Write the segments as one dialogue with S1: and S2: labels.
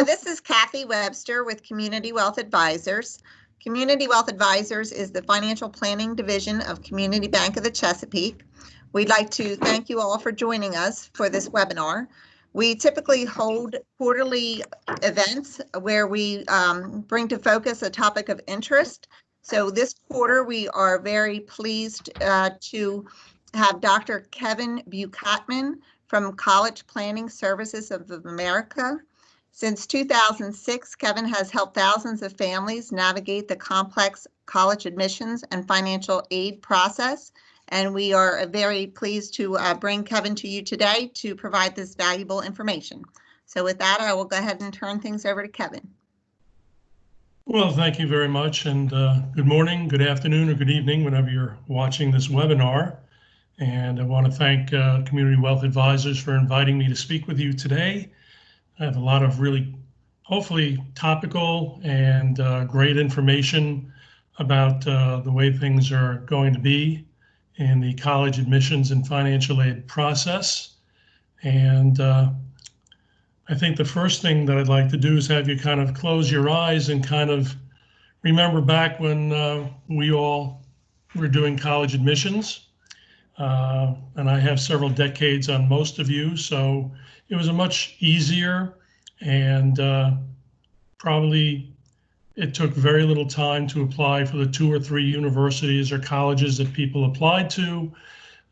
S1: So this is Kathy Webster with Community Wealth Advisors. Community Wealth Advisors is the financial planning division of Community Bank of the Chesapeake. We'd like to thank you all for joining us for this webinar. We typically hold quarterly events where we bring to focus a topic of interest. So this quarter, we are very pleased to have Dr. Kevin Bukatman from College Planning Services of America. Since 2006, Kevin has helped thousands of families navigate the complex college admissions and financial aid process. And we are very pleased to bring Kevin to you today to provide this valuable information. So with that, I will go ahead and turn things over to Kevin.
S2: Well, thank you very much. And good morning, good afternoon, or good evening, whenever you're watching this webinar. And I want to thank Community Wealth Advisors for inviting me to speak with you today. I have a lot of really, hopefully, topical and great information about the way things are going to be in the college admissions and financial aid process. And I think the first thing that I'd like to do is have you kind of close your eyes and kind of remember back when we all were doing college admissions. And I have several decades on most of you, so it was a much easier and probably it took very little time to apply for the 2 or 3 universities or colleges that people applied to.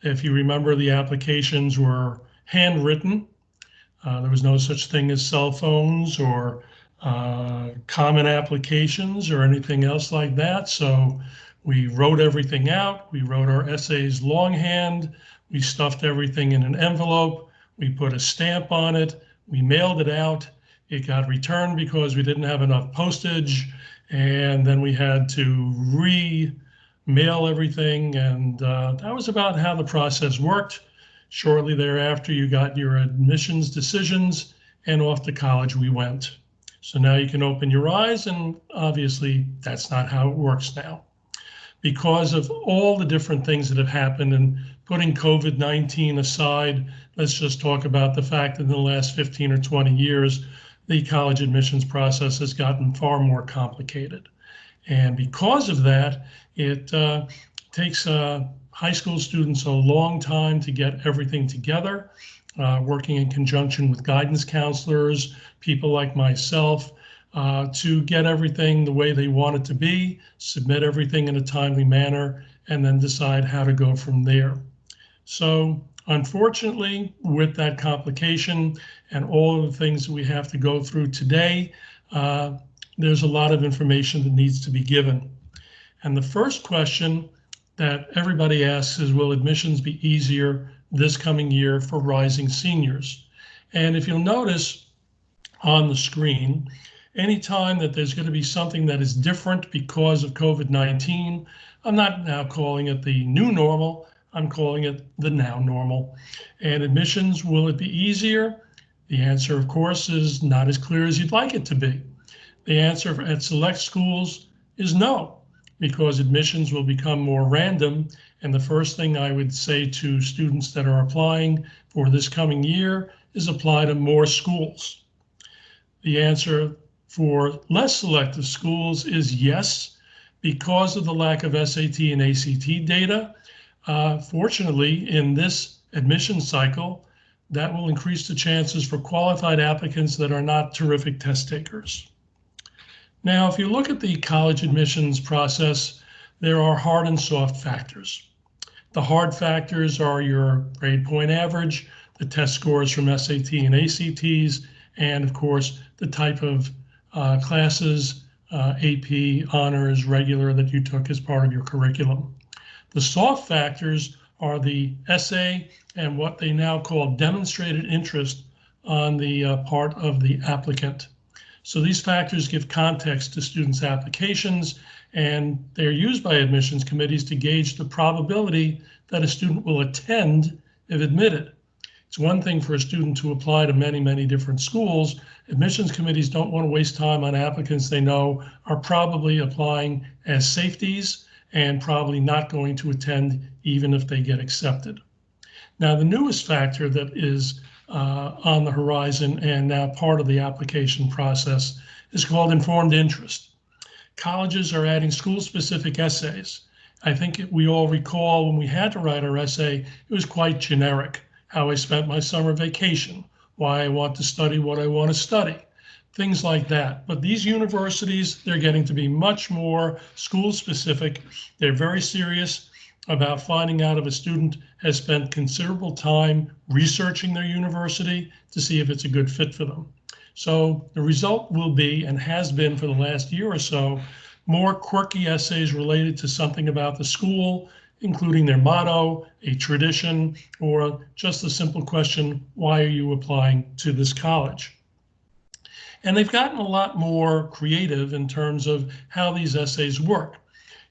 S2: If you remember, the applications were handwritten. There was no such thing as cell phones or common applications or anything else like that. So we wrote everything out. We wrote our essays longhand. We stuffed everything in an envelope. We put a stamp on it. We mailed it out. It got returned because we didn't have enough postage. And then we had to re-mail everything. And that was about how the process worked. Shortly thereafter, you got your admissions decisions and off to college we went. So now you can open your eyes, and obviously that's not how it works now. Because of all the different things that have happened, and putting COVID-19 aside, let's just talk about the fact that in the last 15 or 20 years, the college admissions process has gotten far more complicated. And because of that, it takes high school students a long time to get everything together, working in conjunction with guidance counselors, people like myself, to get everything the way they want it to be, submit everything in a timely manner, and then decide how to go from there. So unfortunately, with that complication and all of the things that we have to go through today, there's a lot of information that needs to be given. And the first question that everybody asks is, will admissions be easier this coming year for rising seniors? And if you'll notice on the screen, anytime that there's going to be something that is different because of COVID-19, I'm not now calling it the new normal, I'm calling it the now normal. And admissions, will it be easier? The answer, of course, is not as clear as you'd like it to be. The answer at select schools is no, because admissions will become more random. And the first thing I would say to students that are applying for this coming year is apply to more schools. The answer for less selective schools is yes, because of the lack of SAT and ACT data. Fortunately, in this admission cycle, that will increase the chances for qualified applicants that are not terrific test takers. Now, if you look at the college admissions process, there are hard and soft factors. The hard factors are your grade point average, the test scores from SAT and ACTs, and of course, the type of classes, AP, honors, regular, that you took as part of your curriculum. The soft factors are the essay and what they now call demonstrated interest on the part of the applicant. So these factors give context to students' applications, and they're used by admissions committees to gauge the probability that a student will attend if admitted. It's one thing for a student to apply to many, many different schools. Admissions committees don't want to waste time on applicants they know are probably applying as safeties and probably not going to attend even if they get accepted. Now, the newest factor that is on the horizon and now part of the application process is called informed interest. Colleges are adding school-specific essays. I think we all recall when we had to write our essay, it was quite generic. How I spent my summer vacation, why I want to study what I want to study, things like that. But these universities, they're getting to be much more school-specific. They're very serious about finding out if a student has spent considerable time researching their university to see if it's a good fit for them. So the result will be, and has been for the last year or so, more quirky essays related to something about the school, including their motto, a tradition, or just a simple question, why are you applying to this college? And they've gotten a lot more creative in terms of how these essays work.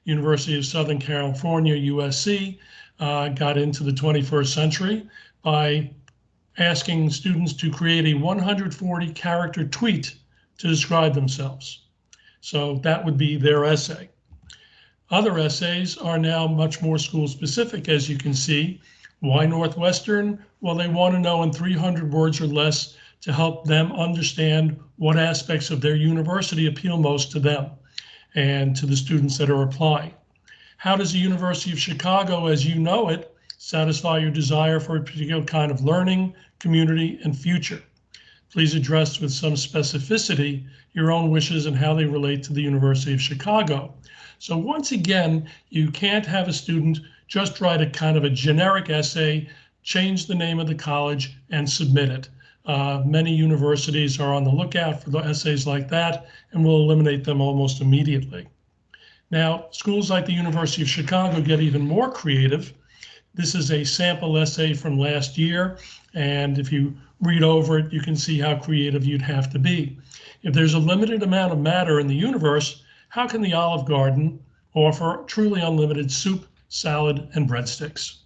S2: University of Southern California, USC, got into the 21st century by asking students to create a 140-character tweet to describe themselves. So that would be their essay. Other essays are now much more school-specific, as you can see. Why Northwestern? Well, they want to know in 300 words or less to help them understand what aspects of their university appeal most to them and to the students that are applying. How does the University of Chicago, as you know it, satisfy your desire for a particular kind of learning, community, and future? Please address with some specificity your own wishes and how they relate to the University of Chicago. So once again, you can't have a student just write a kind of a generic essay, change the name of the college, and submit it. Many universities are on the lookout for the essays like that and will eliminate them almost immediately. Now, schools like the University of Chicago get even more creative. This is a sample essay from last year, and if you read over it, you can see how creative you'd have to be. If there's a limited amount of matter in the universe, how can the Olive Garden offer truly unlimited soup, salad, and breadsticks?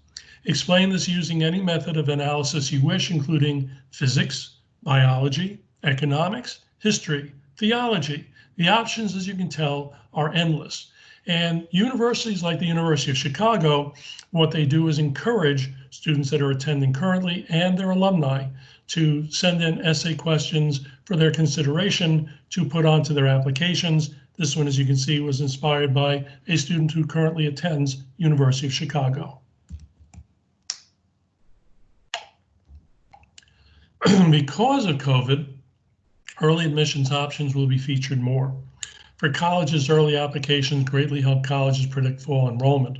S2: Explain this using any method of analysis you wish, including physics, biology, economics, history, theology. The options, as you can tell, are endless. And universities like the University of Chicago, what they do is encourage students that are attending currently and their alumni to send in essay questions for their consideration to put onto their applications. This one, as you can see, was inspired by a student who currently attends University of Chicago. Because of COVID, early admissions options will be featured more. For colleges, early applications greatly help colleges predict fall enrollment.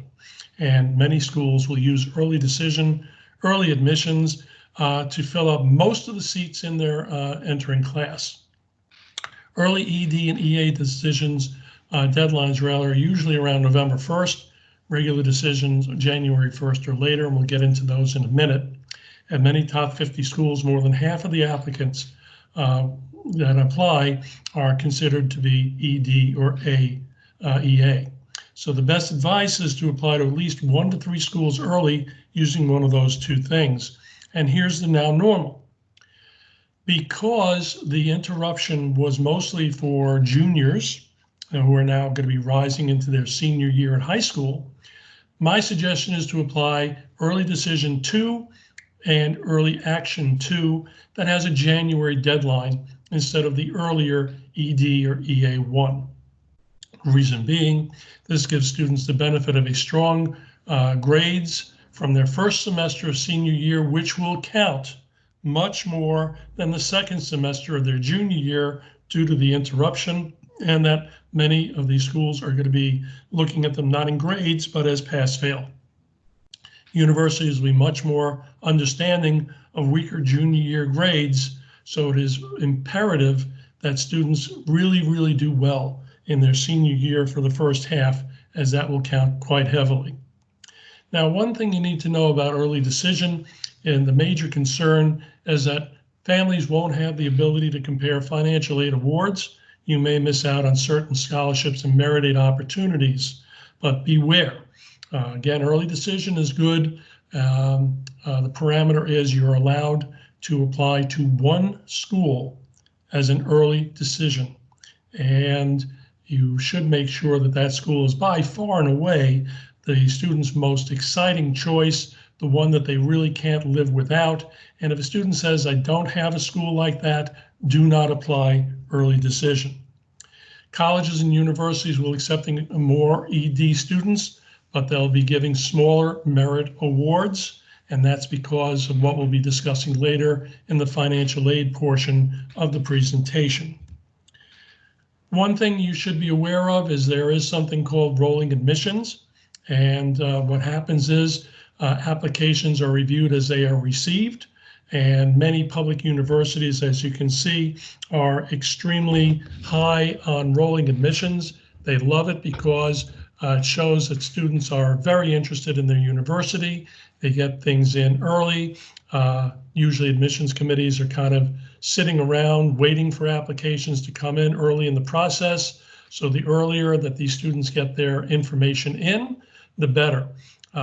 S2: And many schools will use early decision, early admissions to fill up most of the seats in their entering class. Early ED and EA decisions deadlines are usually around November 1st. Regular decisions January 1st or later, and we'll get into those in a minute. At many top 50 schools, more than half of the applicants that apply are considered to be ED or EA. So the best advice is to apply to at least 1 to 3 schools early using one of those two things. And here's the now normal. Because the interruption was mostly for juniors who are now going to be rising into their senior year in high school, my suggestion is to apply early decision 2 and early action 2 that has a January deadline instead of the earlier ED or EA1. Reason being, this gives students the benefit of a strong grades from their first semester of senior year, which will count much more than the second semester of their junior year due to the interruption, and that many of these schools are going to be looking at them not in grades, but as pass-fail. Universities will be much more understanding of weaker junior year grades, so it is imperative that students really do well in their senior year for the first half, as that will count quite heavily. Now, one thing you need to know about early decision, and the major concern, is that families won't have the ability to compare financial aid awards. You may miss out on certain scholarships and merit aid opportunities, but beware. Again, early decision is good. The parameter is you're allowed to apply to 1 school as an early decision. And you should make sure that that school is by far and away the student's most exciting choice, the one that they really can't live without. And if a student says, I don't have a school like that, do not apply early decision. Colleges and universities will accepting more ED students, but they'll be giving smaller merit awards. And that's because of what we'll be discussing later in the financial aid portion of the presentation. One thing you should be aware of is there is something called rolling admissions. And what happens is applications are reviewed as they are received. And many public universities, as you can see, are extremely high on rolling admissions. They love it because it shows that students are very interested in their university. They get things in early. Usually admissions committees are kind of sitting around waiting for applications to come in early in the process. So the earlier that these students get their information in, the better.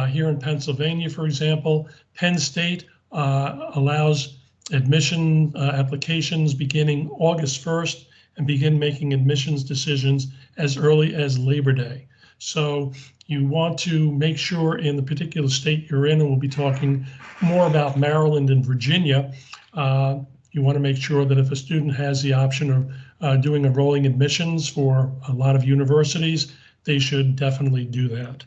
S2: Here in Pennsylvania, for example, Penn State allows admission applications beginning August 1st and begin making admissions decisions as early as Labor Day. So you want to make sure in the particular state you're in, and we'll be talking more about Maryland and Virginia, you want to make sure that if a student has the option of doing a rolling admissions for a lot of universities, they should definitely do that.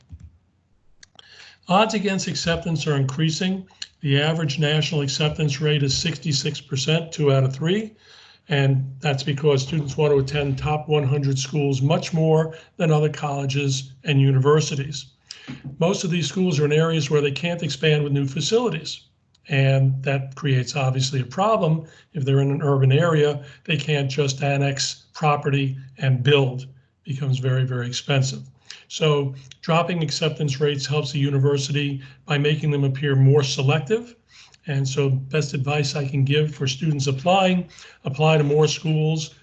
S2: Odds against acceptance are increasing. The average national acceptance rate is 66%, 2 out of 3. And that's because students want to attend top 100 schools much more than other colleges and universities. Most of these schools are in areas where they can't expand with new facilities. And that creates obviously a problem. If they're in an urban area, they can't just annex property and build. It becomes very, very expensive. So dropping acceptance rates helps the university by making them appear more selective. And so best advice I can give for students applying, apply to more schools.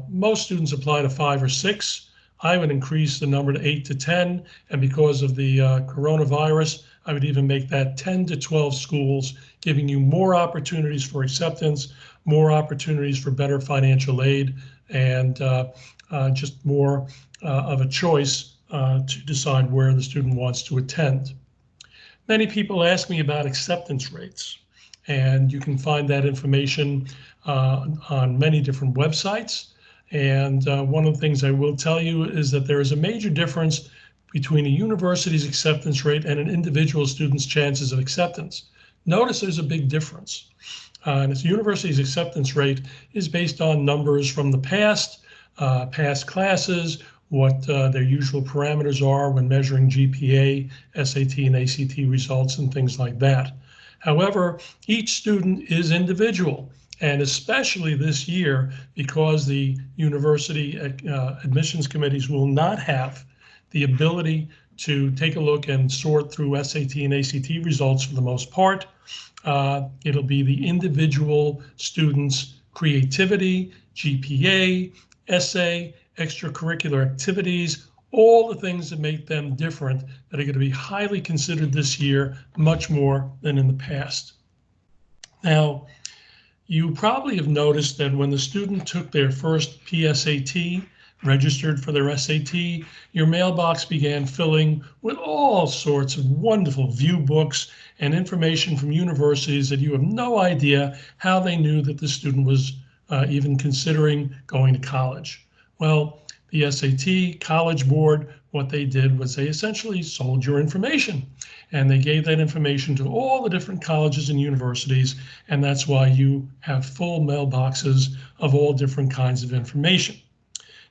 S2: Most students apply to 5 or 6. I would increase the number to 8 to 10. And because of the coronavirus, I would even make that 10 to 12 schools, giving you more opportunities for acceptance, more opportunities for better financial aid, and just more of a choice to decide where the student wants to attend. Many people ask me about acceptance rates, and you can find that information on many different websites. And one of the things I will tell you is that there is a major difference between a university's acceptance rate and an individual student's chances of acceptance. Notice there's a big difference. And its university's acceptance rate is based on numbers from the past classes, what their usual parameters are when measuring GPA, SAT, and ACT results, and things like that. However, each student is individual, and especially this year, because the university admissions committees will not have the ability to take a look and sort through SAT and ACT results for the most part. It'll be the individual students' creativity, GPA, essay, extracurricular activities, all the things that make them different that are going to be highly considered this year, much more than in the past. Now, you probably have noticed that when the student took their first PSAT, registered for their SAT, your mailbox began filling with all sorts of wonderful view books and information from universities that you have no idea how they knew that the student was even considering going to college. Well, the SAT College Board, what they did was they essentially sold your information, and they gave that information to all the different colleges and universities, and that's why you have full mailboxes of all different kinds of information.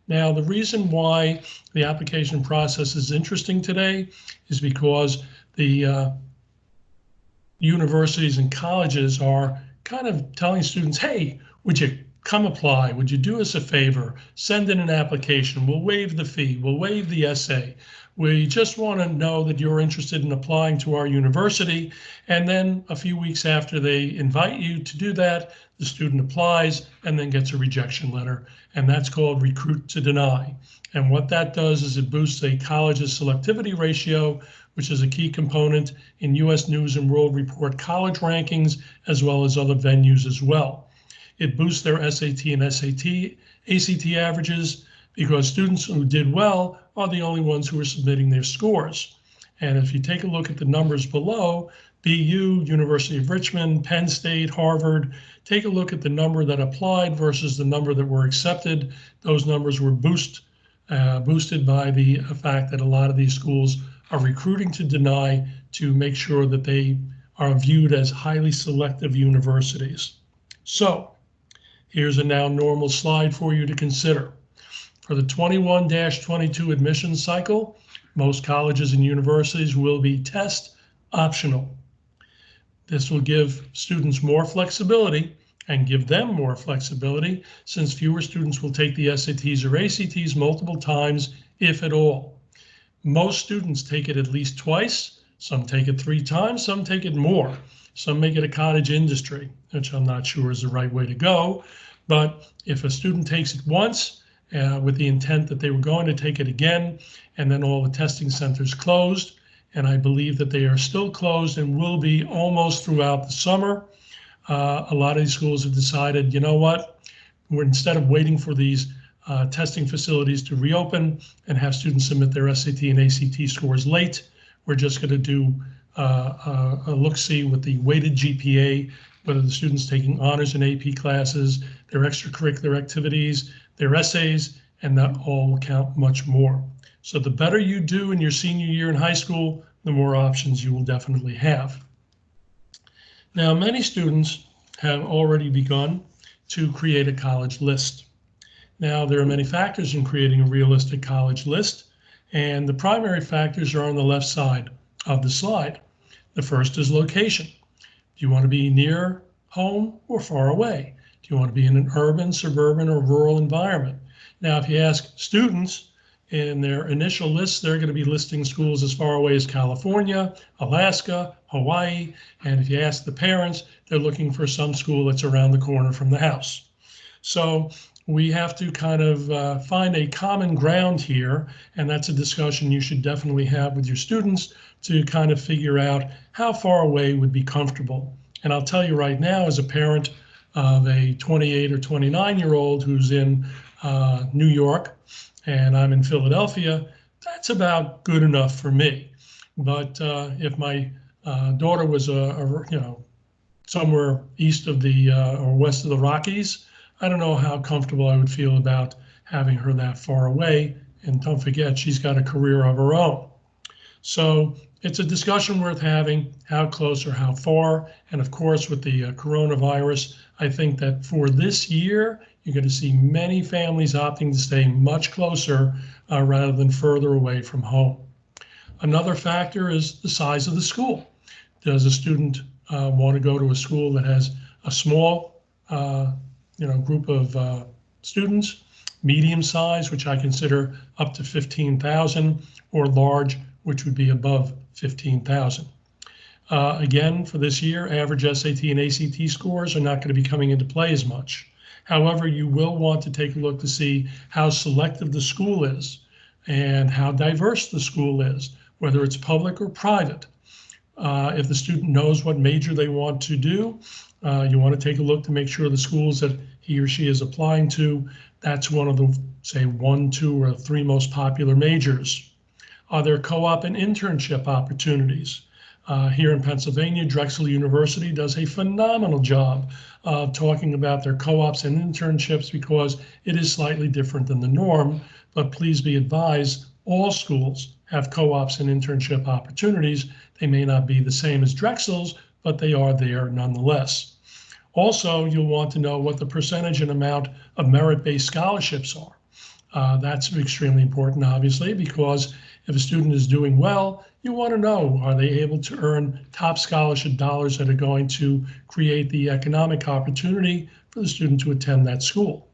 S2: Now, the reason why the application process is interesting today is because the universities and colleges are kind of telling students, hey, would you come apply? Would you do us a favor? Send in an application. We'll waive the fee. We'll waive the essay. We just want to know that you're interested in applying to our university. And then a few weeks after they invite you to do that, the student applies and then gets a rejection letter. And that's called recruit to deny. And what that does is it boosts a college's selectivity ratio, which is a key component in U.S. News and World Report college rankings, as well as other venues as well. It boosts their SAT and ACT averages because students who did well are the only ones who are submitting their scores. And if you take a look at the numbers below, BU, University of Richmond, Penn State, Harvard. Take a look at the number that applied versus the number that were accepted. Those numbers were boosted by the fact that a lot of these schools are recruiting to deny to make sure that they are viewed as highly selective universities. So here's a now normal slide for you to consider. For the 21-22 admission cycle, most colleges and universities will be test optional. This will give students more flexibility and give them more flexibility since fewer students will take the SATs or ACTs multiple times, if at all. Most students take it at least twice. Some take it 3 times, some take it more. Some make it a cottage industry, which I'm not sure is the right way to go. But if a student takes it once with the intent that they were going to take it again, and then all the testing centers closed, and I believe that they are still closed and will be almost throughout the summer, a lot of these schools have decided, you know what, instead of waiting for these testing facilities to reopen and have students submit their SAT and ACT scores late, we're just going to do a look-see with the weighted GPA, whether the students taking honors and AP classes, their extracurricular activities, their essays, and that all will count much more. So the better you do in your senior year in high school, the more options you will definitely have. Now, many students have already begun to create a college list. Now, there are many factors in creating a realistic college list, and the primary factors are on the left side of the slide. The first is location. Do you want to be near home or far away? Do you want to be in an urban, suburban, or rural environment? Now, if you ask students in their initial lists, they're going to be listing schools as far away as California, Alaska, Hawaii, and if you ask the parents, they're looking for some school that's around the corner from the house. So we have to kind of find a common ground here, and that's a discussion you should definitely have with your students to kind of figure out how far away would be comfortable. And I'll tell you right now, as a parent of a 28 or 29-year-old who's in New York, and I'm in Philadelphia, that's about good enough for me. But if my daughter was somewhere east of the or west of the Rockies, I don't know how comfortable I would feel about having her that far away. And don't forget, she's got a career of her own. So it's a discussion worth having, how close or how far. And of course, with the coronavirus, I think that for this year, you're going to see many families opting to stay much closer rather than further away from home. Another factor is the size of the school. Does a student want to go to a school that has a small group of students, medium size, which I consider up to 15,000, or large, which would be above 15,000? Again, for this year, average SAT and ACT scores are not going to be coming into play as much. However, you will want to take a look to see how selective the school is and how diverse the school is, whether it's public or private. If the student knows what major they want to do, you want to take a look to make sure the schools that he or she is applying to, that's one of the, say, 1, 2, or 3 most popular majors. Are there co-op and internship opportunities? Here in Pennsylvania, Drexel University does a phenomenal job of talking about their co-ops and internships because it is slightly different than the norm, but please be advised, all schools have co-ops and internship opportunities. They may not be the same as Drexel's, but they are there nonetheless. Also, you'll want to know what the percentage and amount of merit-based scholarships are. That's extremely important, obviously, because if a student is doing well, you want to know, are they able to earn top scholarship dollars that are going to create the economic opportunity for the student to attend that school?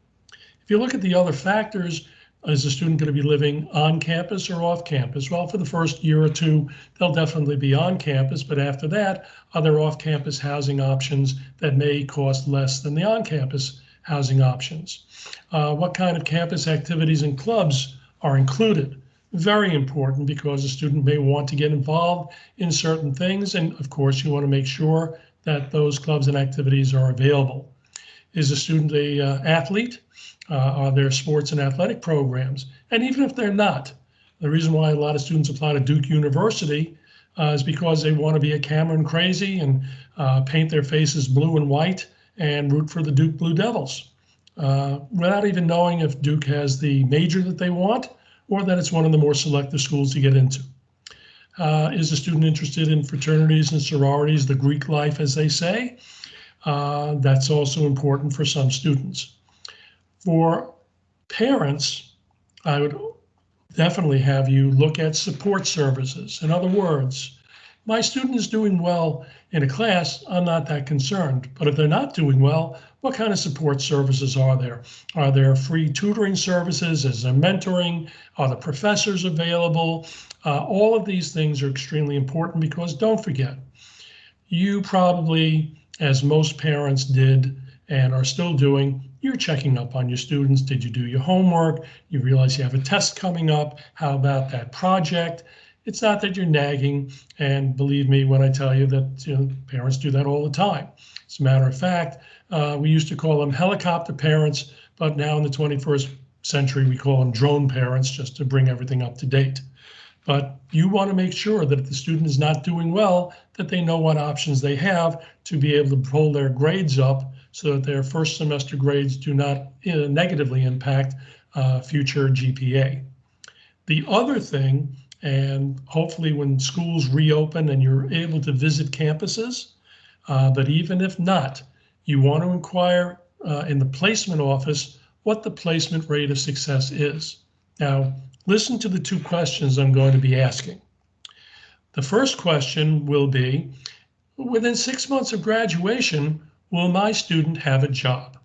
S2: If you look at the other factors, is the student going to be living on campus or off campus? Well, for the first year or two, they'll definitely be on campus, but after that, are there off-campus housing options that may cost less than the on-campus housing options? What kind of campus activities and clubs are included? Very important, because a student may want to get involved in certain things, and of course you want to make sure that those clubs and activities are available. Is a student an athlete? Are there sports and athletic programs? And even if they're not, the reason why a lot of students apply to Duke University is because they want to be a Cameron crazy and paint their faces blue and white and root for the Duke Blue Devils, without even knowing if Duke has the major that they want or that it's one of the more selective schools to get into. Is the student interested in fraternities and sororities, the Greek life, as they say? That's also important for some students. For parents, I would definitely have you look at support services. In other words, my student is doing well in a class, I'm not that concerned. But if they're not doing well, what kind of support services are there? Are there free tutoring services? Is there mentoring? Are the professors available? All of these things are extremely important because don't forget, you probably, as most parents did and are still doing, you're checking up on your students. Did you do your homework? You realize you have a test coming up. How about that project? It's not that you're nagging, and believe me when I tell you that parents do that all the time. As a matter of fact, we used to call them helicopter parents, but now in the 21st century, we call them drone parents just to bring everything up to date. But you want to make sure that if the student is not doing well, that they know what options they have to be able to pull their grades up so that their first semester grades do not negatively impact future GPA. The other thing, and hopefully when schools reopen and you're able to visit campuses, but even if not, you want to inquire in the placement office what the placement rate of success is. Now, listen to the two questions I'm going to be asking. The first question will be, within 6 months of graduation, will my student have a job?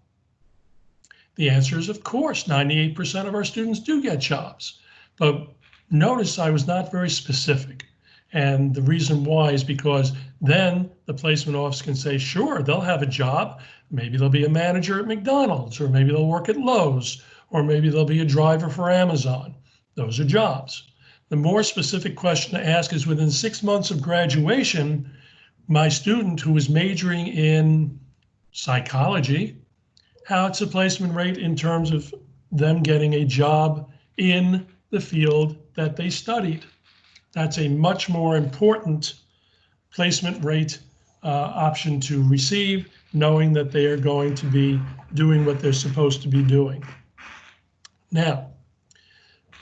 S2: The answer is, of course, 98% of our students do get jobs. But notice I was not very specific. And the reason why is because then the placement office can say, sure, they'll have a job. Maybe they'll be a manager at McDonald's, or maybe they'll work at Lowe's, or maybe they'll be a driver for Amazon. Those are jobs. The more specific question to ask is, within 6 months of graduation, my student who is majoring in psychology, how's the placement rate in terms of them getting a job in the field that they studied? That's a much more important placement rate option to receive, knowing that they are going to be doing what they're supposed to be doing. Now,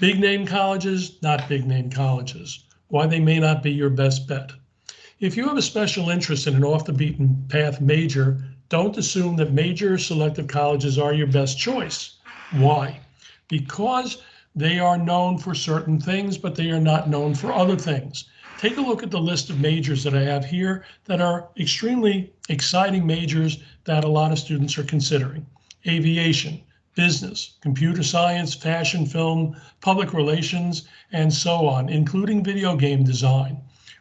S2: big name colleges, not big name colleges, why they may not be your best bet. If you have a special interest in an off the beaten path major, don't assume that major selective colleges are your best choice. Why? Because they are known for certain things, but they are not known for other things. Take a look at the list of majors that I have here that are extremely exciting majors that a lot of students are considering. Aviation, business, computer science, fashion, film, public relations, and so on, including video game design.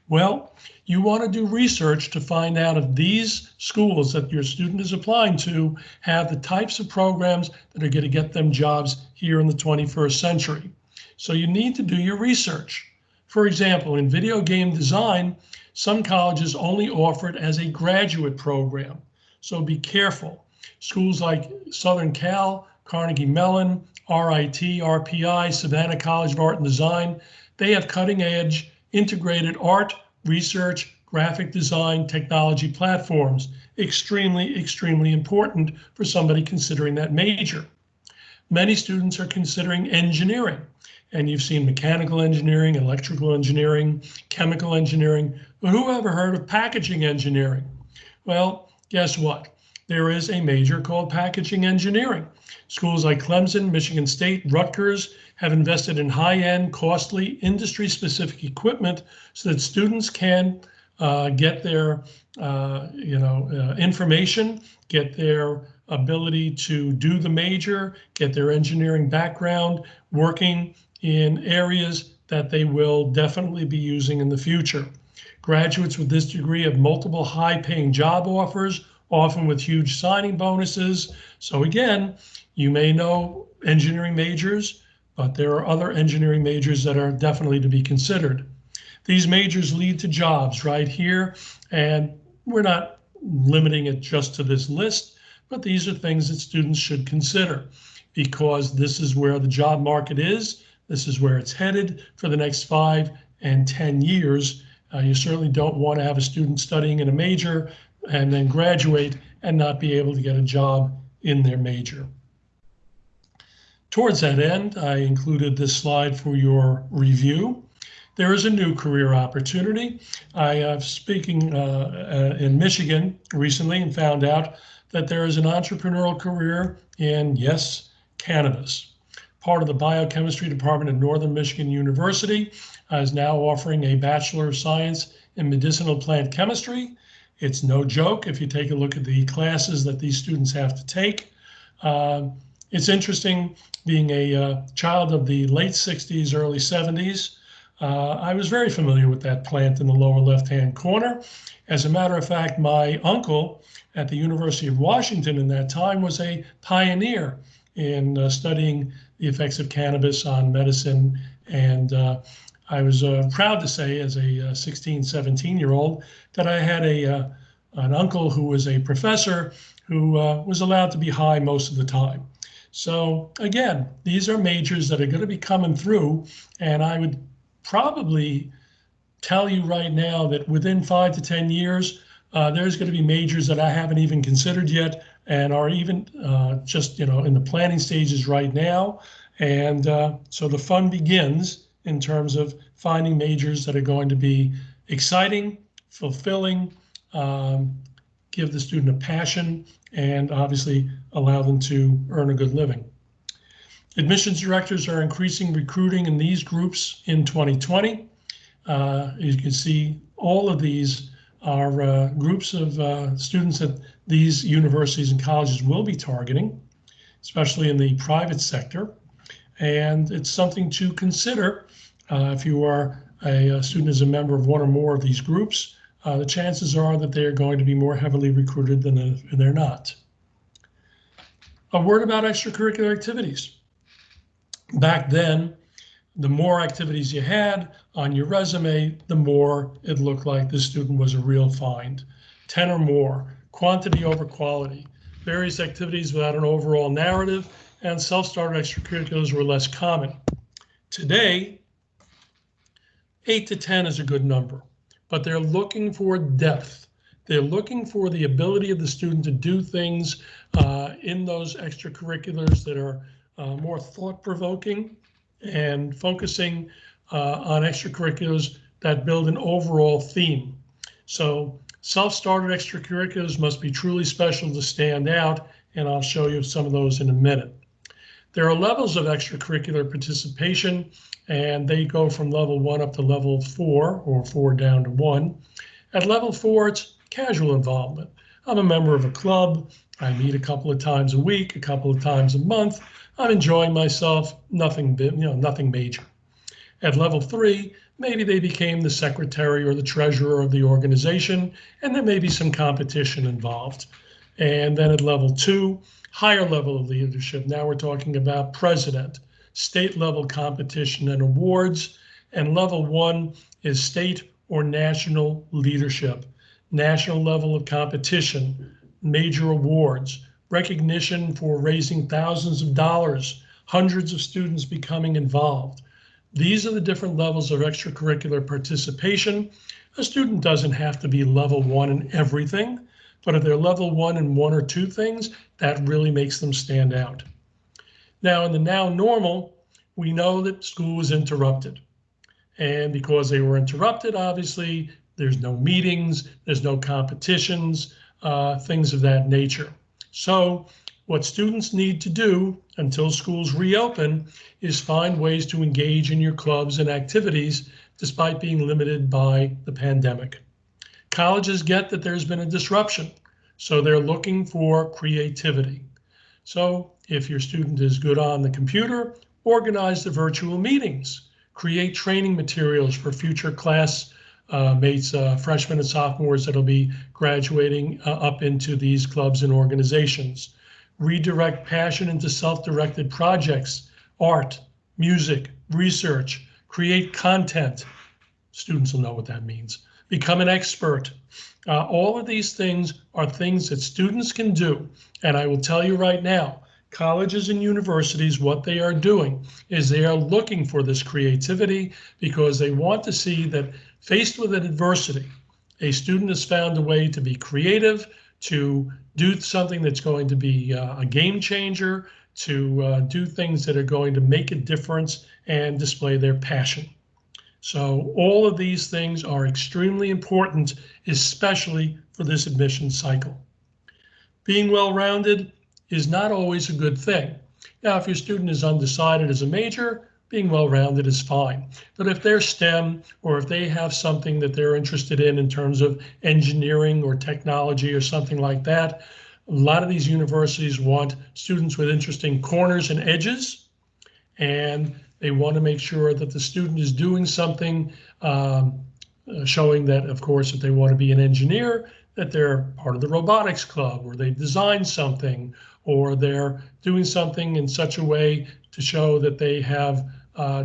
S2: Well, you want to do research to find out if these schools that your student is applying to have the types of programs that are going to get them jobs here in the 21st century. So you need to do your research. For example, in video game design, some colleges only offer it as a graduate program. So be careful. Schools like Southern Cal, Carnegie Mellon, RIT, RPI, Savannah College of Art and Design, they have cutting edge integrated art, research, graphic design, technology platforms. Extremely, extremely important for somebody considering that major. Many students are considering engineering, and you've seen mechanical engineering, electrical engineering, chemical engineering, but who ever heard of packaging engineering? Well, guess what? There is a major called packaging engineering. Schools like Clemson, Michigan State, Rutgers have invested in high-end, costly, industry-specific equipment so that students can get their information, get their ability to do the major, get their engineering background, working in areas that they will definitely be using in the future. Graduates with this degree have multiple high-paying job offers, often with huge signing bonuses. So again, you may know engineering majors, but there are other engineering majors that are definitely to be considered. These majors lead to jobs right here, and we're not limiting it just to this list, but these are things that students should consider because this is where the job market is. This is where it's headed for the next 5 and 10 years. You certainly don't want to have a student studying in a major and then graduate and not be able to get a job in their major. Towards that end, I included this slide for your review. There is a new career opportunity. I was speaking in Michigan recently and found out that there is an entrepreneurial career in, yes, cannabis. Part of the biochemistry department at Northern Michigan University is now offering a Bachelor of Science in Medicinal Plant Chemistry. It's no joke if you take a look at the classes that these students have to take. It's interesting being a child of the late 60s, early 70s. I was very familiar with that plant in the lower left-hand corner. As a matter of fact, my uncle at the University of Washington in that time was a pioneer in studying the effects of cannabis on medicine. And I was proud to say as a 16, 17-year-old that I had an uncle who was a professor who was allowed to be high most of the time. So again, these are majors that are going to be coming through, and I would probably tell you right now that within 5 to 10 years, there's going to be majors that I haven't even considered yet and are even just in the planning stages right now. And so the fun begins in terms of finding majors that are going to be exciting, fulfilling, give the student a passion, and obviously allow them to earn a good living. Admissions directors are increasing recruiting in these groups in 2020. You can see all of these are groups of students that these universities and colleges will be targeting, especially in the private sector. And it's something to consider if you are a student as a member of one or more of these groups. The chances are that they are going to be more heavily recruited than they're not. A word about extracurricular activities. Back then, the more activities you had on your resume, the more it looked like this student was a real find. 10 or more, quantity over quality, various activities without an overall narrative, and self-started extracurriculars were less common. Today, 8 to 10 is a good number, but they're looking for depth. They're looking for the ability of the student to do things in those extracurriculars that are more thought-provoking and focusing on extracurriculars that build an overall theme. So self-started extracurriculars must be truly special to stand out, and I'll show you some of those in a minute. There are levels of extracurricular participation, and they go from level 1 up to level 4, or 4 down to 1. At level 4, it's casual involvement. I'm a member of a club. I meet a couple of times a week, a couple of times a month. I'm enjoying myself, nothing major. At level 3, maybe they became the secretary or the treasurer of the organization, and there may be some competition involved. And then at level 2, higher level of leadership. Now we're talking about president, state level competition and awards. And level 1 is state or national leadership, national level of competition, major awards, recognition for raising thousands of dollars, hundreds of students becoming involved. These are the different levels of extracurricular participation. A student doesn't have to be level 1 in everything, but if they're level 1 in 1 or 2 things, that really makes them stand out. Now, in the now normal, we know that school was interrupted. And because they were interrupted, obviously, there's no meetings, there's no competitions, things of that nature. So what students need to do until schools reopen is find ways to engage in your clubs and activities despite being limited by the pandemic. Colleges get that there's been a disruption, so they're looking for creativity. So if your student is good on the computer, organize the virtual meetings, create training materials for future class mates, freshmen and sophomores that'll be graduating up into these clubs and organizations. Redirect passion into self-directed projects, art, music, research, create content. Students will know what that means. Become an expert. All of these things are things that students can do. And I will tell you right now, colleges and universities, what they are doing is they are looking for this creativity because they want to see that Faced with an adversity, a student has found a way to be creative, to do something that's going to be a game changer, to do things that are going to make a difference and display their passion. So all of these things are extremely important, especially for this admission cycle. Being well-rounded is not always a good thing. Now, if your student is undecided as a major, being well-rounded is fine. But if they're STEM, or if they have something that they're interested in terms of engineering or technology or something like that, a lot of these universities want students with interesting corners and edges, and they want to make sure that the student is doing something, showing that, of course, if they want to be an engineer, that they're part of the robotics club, or they've designed something, or they're doing something in such a way to show that they have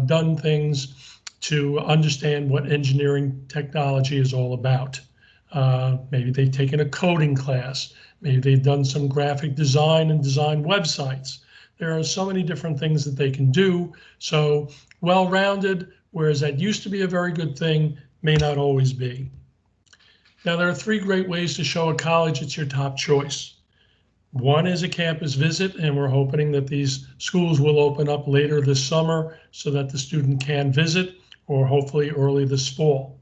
S2: done things to understand what engineering technology is all about. Maybe they've taken a coding class. Maybe they've done some graphic design and designed websites. There are so many different things that they can do. So well-rounded, whereas that used to be a very good thing, may not always be. Now, there are three great ways to show a college it's your top choice. One is a campus visit, and we're hoping that these schools will open up later this summer so that the student can visit, or hopefully early this fall.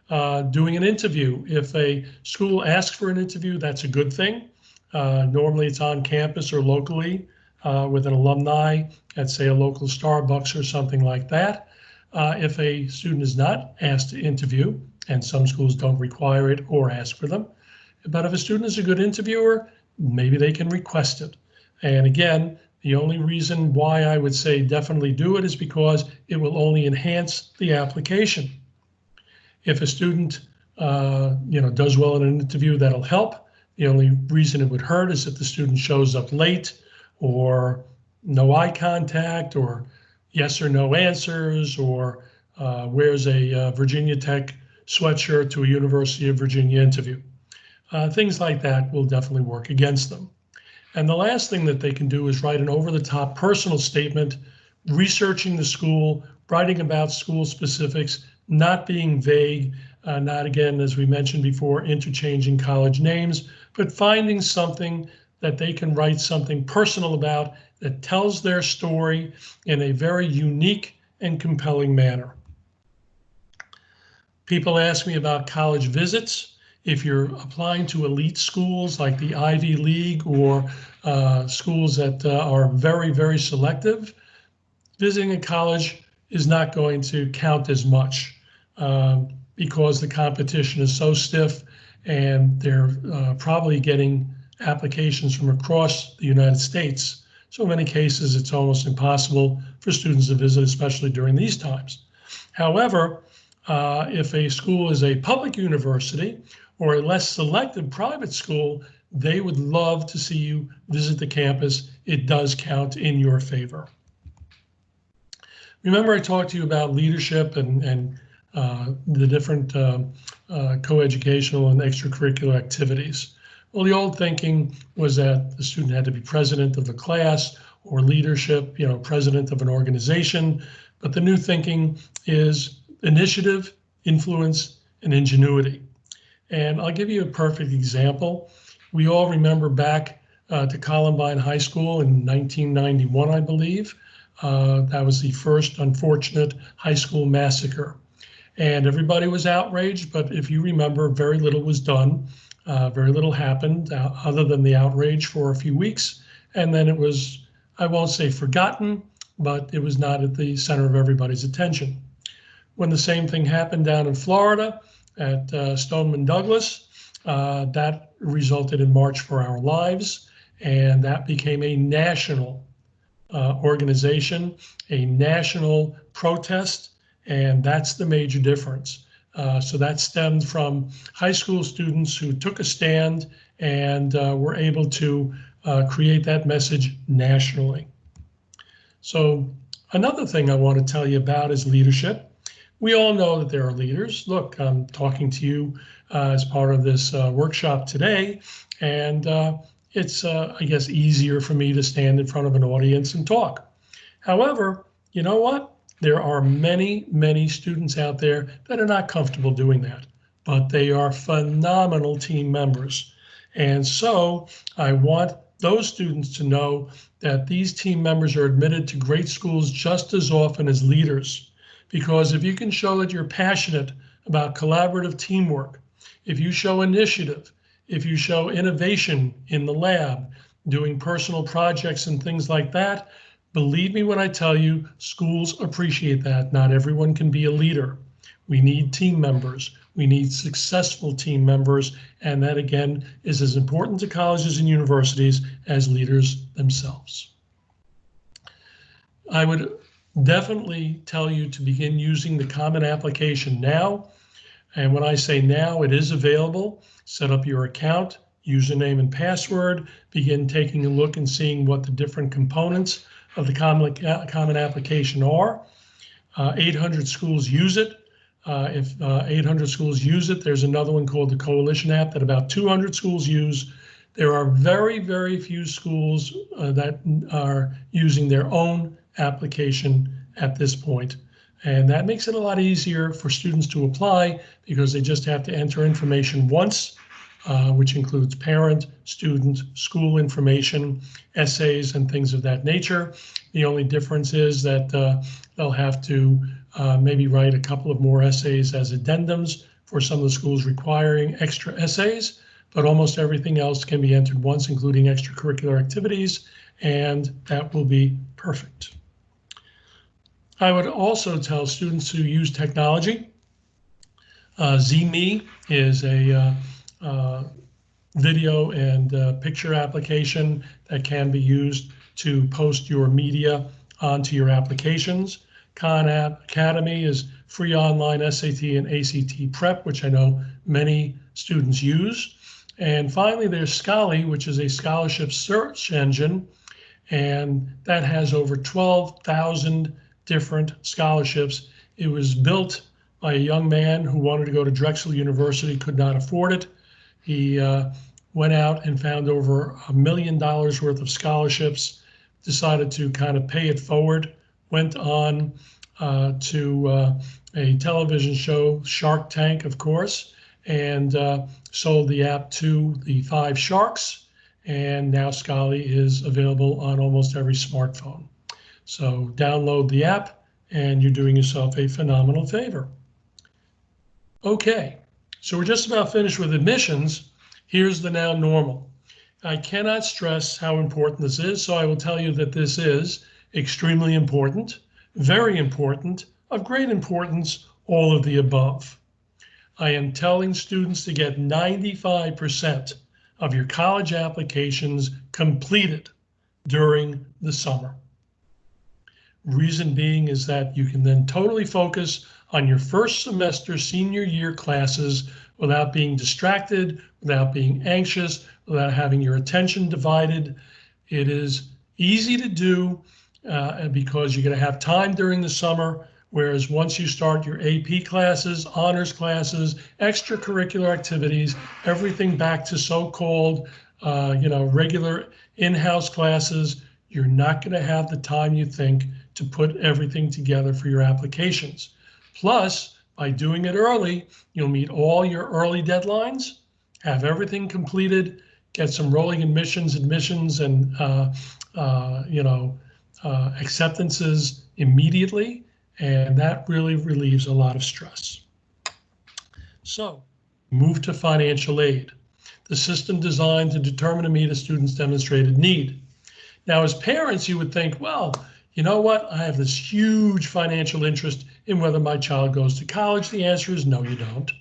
S2: Doing an interview. If a school asks for an interview, that's a good thing. Normally it's on campus or locally with an alumni at, say, a local Starbucks or something like that. If a student is not asked to interview, and some schools don't require it or ask for them, but if a student is a good interviewer, maybe they can request it. And again, the only reason why I would say definitely do it is because it will only enhance the application. If a student does well in an interview, that'll help. The only reason it would hurt is if the student shows up late, or no eye contact, or yes or no answers, or wears a Virginia Tech sweatshirt to a University of Virginia interview. Things like that will definitely work against them. And the last thing that they can do is write an over-the-top personal statement, researching the school, writing about school specifics, not being vague, not, again, as we mentioned before, interchanging college names, but finding something that they can write something personal about that tells their story in a very unique and compelling manner. People ask me about college visits. If you're applying to elite schools like the Ivy League, or schools that are very, very selective, visiting a college is not going to count as much because the competition is so stiff, and they're probably getting applications from across the United States. So in many cases, it's almost impossible for students to visit, especially during these times. However, if a school is a public university or a less selective private school, they would love to see you visit the campus. It does count in your favor. Remember, I talked to you about leadership and the different coeducational and extracurricular activities. Well, the old thinking was that the student had to be president of the class, or leadership, president of an organization. But the new thinking is initiative, influence, and ingenuity. And I'll give you a perfect example. We all remember back to Columbine High School in 1991, I believe. That was the first unfortunate high school massacre. And everybody was outraged, but if you remember, very little was done. Very little happened other than the outrage for a few weeks. And then it was, I won't say forgotten, but it was not at the center of everybody's attention. When the same thing happened down in Florida at Stoneman Douglas, that resulted in March for Our Lives, and that became a national organization, a national protest, and that's the major difference. So that stemmed from high school students who took a stand and were able to create that message nationally. So another thing I want to tell you about is leadership. We all know that there are leaders. Look, I'm talking to you as part of this workshop today, and it's, I guess, easier for me to stand in front of an audience and talk. However, you know what? There are many, many students out there that are not comfortable doing that, but they are phenomenal team members. And so I want those students to know that these team members are admitted to great schools just as often as leaders. Because if you can show that you're passionate about collaborative teamwork, if you show initiative, if you show innovation in the lab, doing personal projects and things like that, believe me when I tell you, schools appreciate that. Not everyone can be a leader. We need team members. We need successful team members. And that, again, is as important to colleges and universities as leaders themselves. I would definitely tell you to begin using the Common Application now. And when I say now, it is available. Set up your account, username and password, begin taking a look and seeing what the different components of the Common Application are. 800 schools use it. If 800 schools use it, there's another one called the Coalition app that about 200 schools use. There are very, very few schools that are using their own application at this point. And that makes it a lot easier for students to apply because they just have to enter information once, which includes parent, student, school information, essays, and things of that nature. The only difference is that they'll have to maybe write a couple of more essays as addendums for some of the schools requiring extra essays, but almost everything else can be entered once, including extracurricular activities, and that will be perfect. I would also tell students who use technology, ZMe is a video and picture application that can be used to post your media onto your applications. Khan Academy is free online SAT and ACT prep, which I know many students use. And finally, there's Scholly, which is a scholarship search engine, and that has over 12,000 different scholarships. It was built by a young man who wanted to go to Drexel University, could not afford it. He went out and found over $1 million worth of scholarships, decided to kind of pay it forward, went on to a television show, Shark Tank, of course, and sold the app to the 5 sharks. And now Scholly is available on almost every smartphone. So download the app and you're doing yourself a phenomenal favor. Okay, so we're just about finished with admissions. Here's the now normal. I cannot stress how important this is, so I will tell you that this is extremely important, very important, of great importance, all of the above. I am telling students to get 95% of your college applications completed during the summer. Reason being is that you can then totally focus on your first semester senior year classes without being distracted, without being anxious, without having your attention divided. It is easy to do because you're going to have time during the summer, whereas once you start your AP classes, honors classes, extracurricular activities, everything back to so-called regular in-house classes, you're not going to have the time you think to put everything together for your applications. Plus, by doing it early, you'll meet all your early deadlines, have everything completed, get some rolling admissions and acceptances immediately, and that really relieves a lot of stress. So, move to financial aid, the system designed to determine and meet a student's demonstrated need. Now, as parents, you would think, well, you know what? I have this huge financial interest in whether my child goes to college. The answer is no, you don't.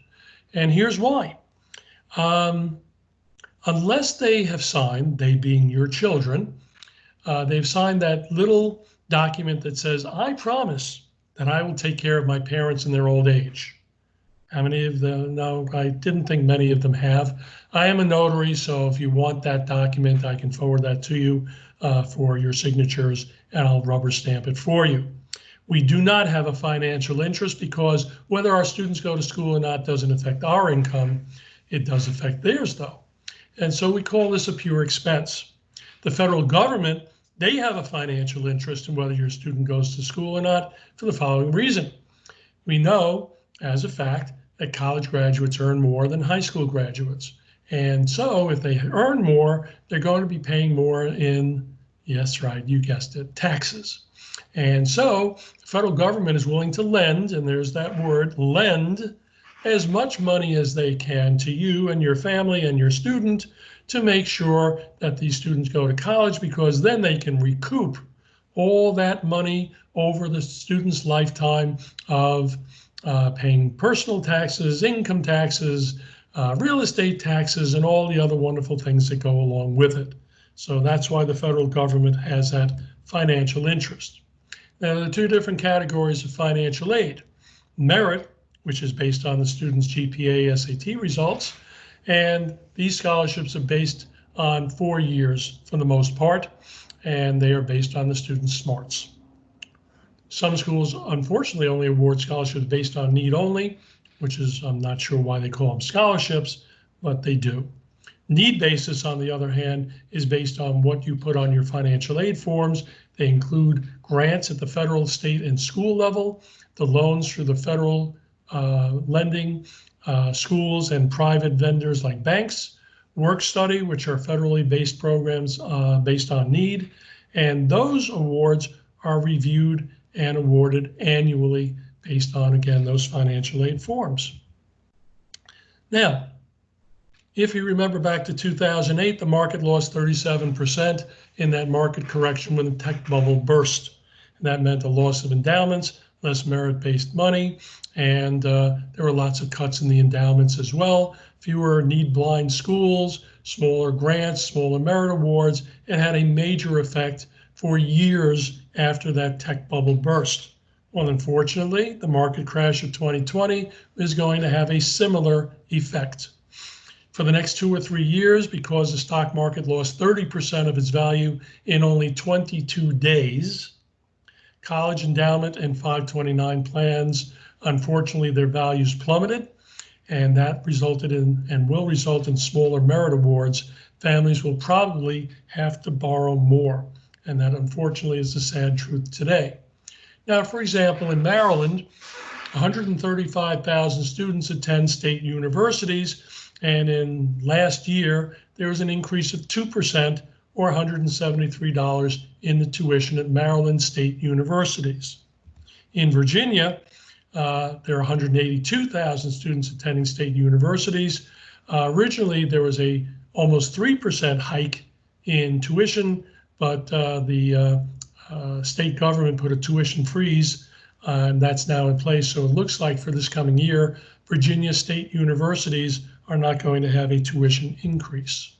S2: And here's why. Unless they have signed, they being your children, they've signed that little document that says, I promise that I will take care of my parents in their old age. How many of them? No, I didn't think many of them have. I am a notary, so if you want that document, I can forward that to you for your signatures, and I'll rubber stamp it for you. We do not have a financial interest because whether our students go to school or not doesn't affect our income. It does affect theirs, though. And so we call this a pure expense. The federal government they have a financial interest in whether your student goes to school or not for the following reason. We know, as a fact, that college graduates earn more than high school graduates. And so if they earn more, they're going to be paying more in, yes, right, you guessed it, taxes. And so the federal government is willing to lend, and there's that word, lend, as much money as they can to you and your family and your student to make sure that these students go to college, because then they can recoup all that money over the student's lifetime of paying personal taxes, income taxes, real estate taxes, and all the other wonderful things that go along with it. So that's why the federal government has that financial interest. Now, there are two different categories of financial aid. Merit, which is based on the student's GPA, SAT results, and these scholarships are based on 4 years for the most part, and they are based on the student's smarts. Some schools, unfortunately, only award scholarships based on need only, which is, I'm not sure why they call them scholarships, but they do. Need basis, on the other hand, is based on what you put on your financial aid forms. They include grants at the federal, state, and school level, the loans through the federal lending, schools and private vendors like banks, work study, which are federally based programs based on need, and those awards are reviewed and awarded annually based on, again, those financial aid forms. Now, if you remember back to 2008, the market lost 37% in that market correction when the tech bubble burst. And that meant a loss of endowments, less merit-based money, and there were lots of cuts in the endowments as well. Fewer need-blind schools, smaller grants, smaller merit awards. It had a major effect for years after that tech bubble burst. Well, unfortunately, the market crash of 2020 is going to have a similar effect. For the next 2 or 3 years, because the stock market lost 30% of its value in only 22 days, college endowment and 529 plans, unfortunately, their values plummeted, and that resulted in and will result in smaller merit awards. Families will probably have to borrow more, and that unfortunately is the sad truth today. Now, for example, in Maryland, 135,000 students attend state universities, and in last year, there was an increase of 2% or $173 in the tuition at Maryland state universities. In Virginia, there are 182,000 students attending state universities. Originally, there was a almost 3% hike in tuition, but the state government put a tuition freeze, and that's now in place. So it looks like for this coming year, Virginia state universities are not going to have a tuition increase.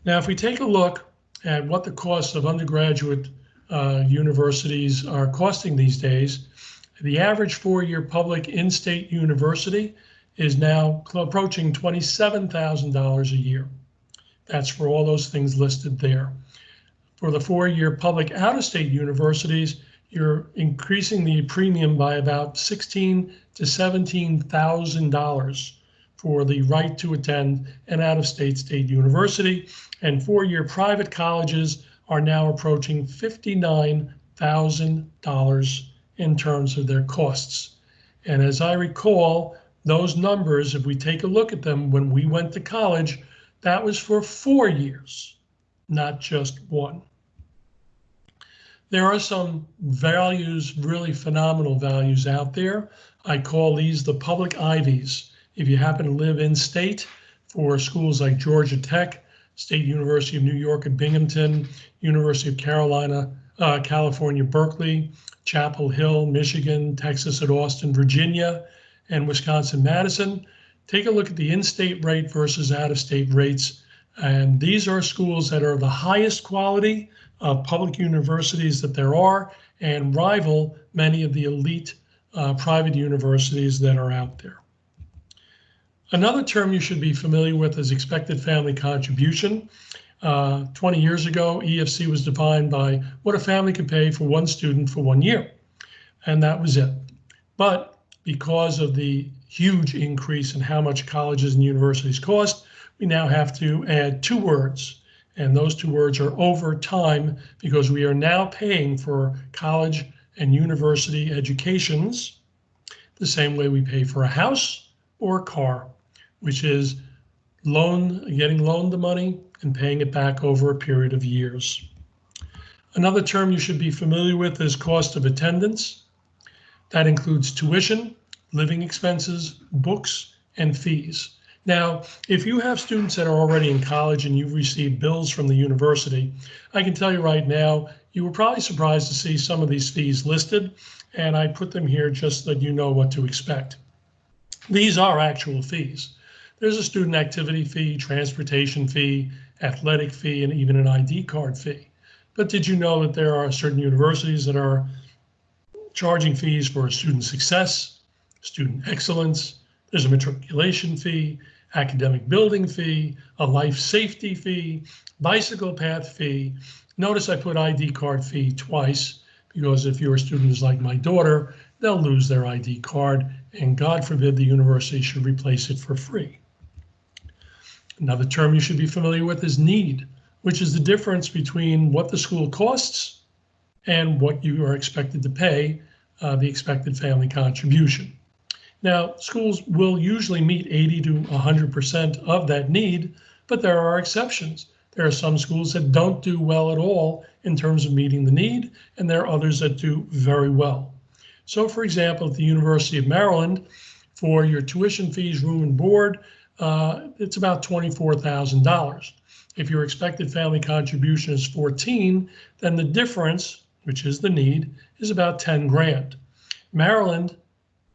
S2: Now, if we take a look at what the costs of undergraduate universities are costing these days, the average four-year public in-state university is now approaching $27,000 a year. That's for all those things listed there. For the four-year public out-of-state universities, you're increasing the premium by about $16,000 to $17,000 for the right to attend an out-of-state state university. And four-year private colleges are now approaching $59,000 in terms of their costs. And as I recall, those numbers, if we take a look at them when we went to college, that was for 4 years, not just one. There are some values, really phenomenal values out there. I call these the public Ivies. If you happen to live in state, for schools like Georgia Tech, State University of New York at Binghamton, University of California, Berkeley, Chapel Hill, Michigan, Texas at Austin, Virginia, and Wisconsin-Madison, take a look at the in-state rate versus out-of-state rates. And these are schools that are the highest quality of public universities that there are and rival many of the elite private universities that are out there. Another term you should be familiar with is expected family contribution. 20 years ago, EFC was defined by what a family could pay for one student for 1 year, and that was it. But because of the huge increase in how much colleges and universities cost, we now have to add two words, And those two words are over time, because we are now paying for college and university educations the same way we pay for a house or a car, which is getting loaned the money and paying it back over a period of years. Another term you should be familiar with is cost of attendance. That includes tuition, living expenses, books, and fees. Now, if you have students that are already in college and you've received bills from the university, I can tell you right now, you were probably surprised to see some of these fees listed, and I put them here just so that you know what to expect. These are actual fees. There's a student activity fee, transportation fee, athletic fee, and even an ID card fee. But did you know that there are certain universities that are charging fees for student success, student excellence? There's a matriculation fee, academic building fee, a life safety fee, bicycle path fee. Notice I put ID card fee twice, because if your student is like my daughter, they'll lose their ID card, and God forbid the university should replace it for free. Another term you should be familiar with is need, which is the difference between what the school costs and what you are expected to pay, the expected family contribution. Now, schools will usually meet 80 to 100% of that need, but there are exceptions. There are some schools that don't do well at all in terms of meeting the need, and there are others that do very well. So, for example, at the University of Maryland, for your tuition fees, room and board, it's about $24,000. If your expected family contribution is 14, then the difference, which is the need, is about 10 grand. Maryland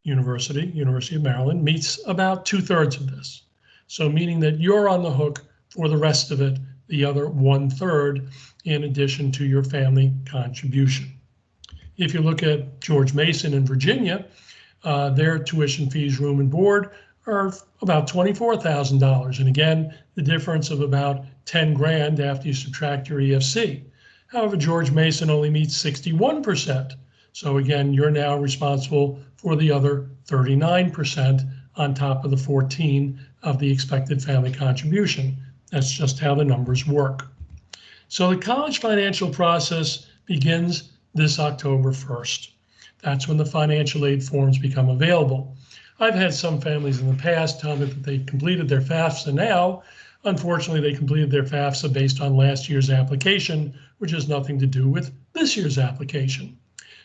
S2: University of Maryland, meets about 2/3 of this. So meaning that you're on the hook for the rest of it, the other 1/3, in addition to your family contribution. If you look at George Mason in Virginia, their tuition fees, room and board, are about $24,000. And again, the difference of about 10 grand after you subtract your EFC. However, George Mason only meets 61%. So again, you're now responsible for the other 39% on top of the 14 of the expected family contribution. That's just how the numbers work. So the college financial process begins this October 1st. That's when the financial aid forms become available. I've had some families in the past tell me that they've completed their FAFSA now. Unfortunately, they completed their FAFSA based on last year's application, which has nothing to do with this year's application.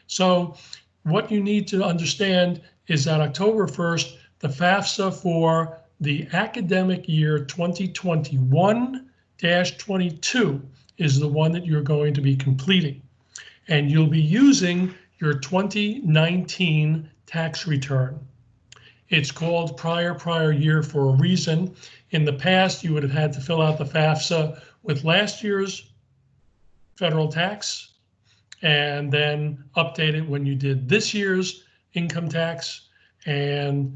S2: So what you need to understand is that October 1st, the FAFSA for the academic year 2021-22 is the one that you're going to be completing. And you'll be using your 2019 tax return. It's called prior year for a reason. In the past, you would have had to fill out the FAFSA with last year's federal tax and then update it when you did this year's income tax. And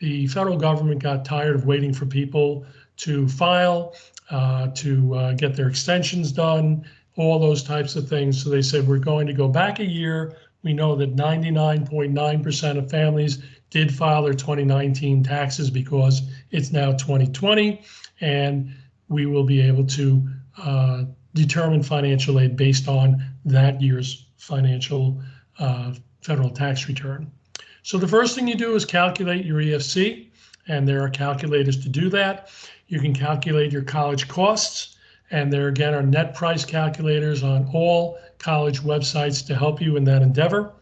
S2: the federal government got tired of waiting for people to file, to get their extensions done, all those types of things. So they said, we're going to go back a year. We know that 99.9% of families did file their 2019 taxes because it's now 2020, and we will be able to determine financial aid based on that year's financial federal tax return. So the first thing you do is calculate your EFC, and there are calculators to do that. You can calculate your college costs, and there again are net price calculators on all college websites to help you in that endeavor.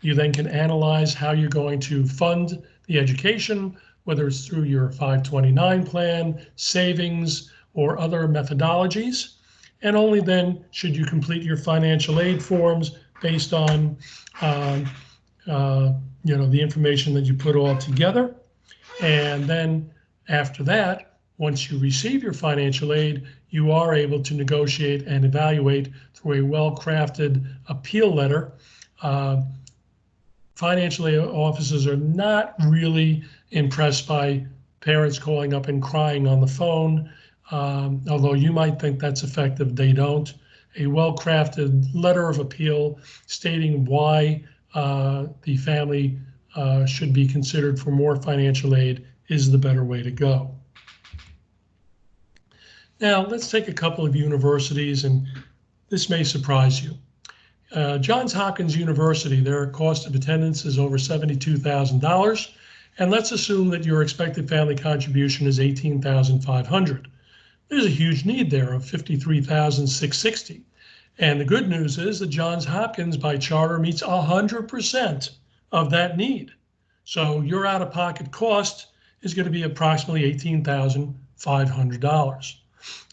S2: You then can analyze how you're going to fund the education, whether it's through your 529 plan, savings, or other methodologies. And only then should you complete your financial aid forms based on the information that you put all together. And then after that, once you receive your financial aid, you are able to negotiate and evaluate through a well-crafted appeal letter. Financial aid officers are not really impressed by parents calling up and crying on the phone. Although you might think that's effective, they don't. A well-crafted letter of appeal stating why the family should be considered for more financial aid is the better way to go. Now, let's take a couple of universities, and this may surprise you. Johns Hopkins University, their cost of attendance is over $72,000. And let's assume that your expected family contribution is $18,500. There's a huge need there of $53,660. And the good news is that Johns Hopkins by charter meets 100% of that need. So your out-of-pocket cost is going to be approximately $18,500.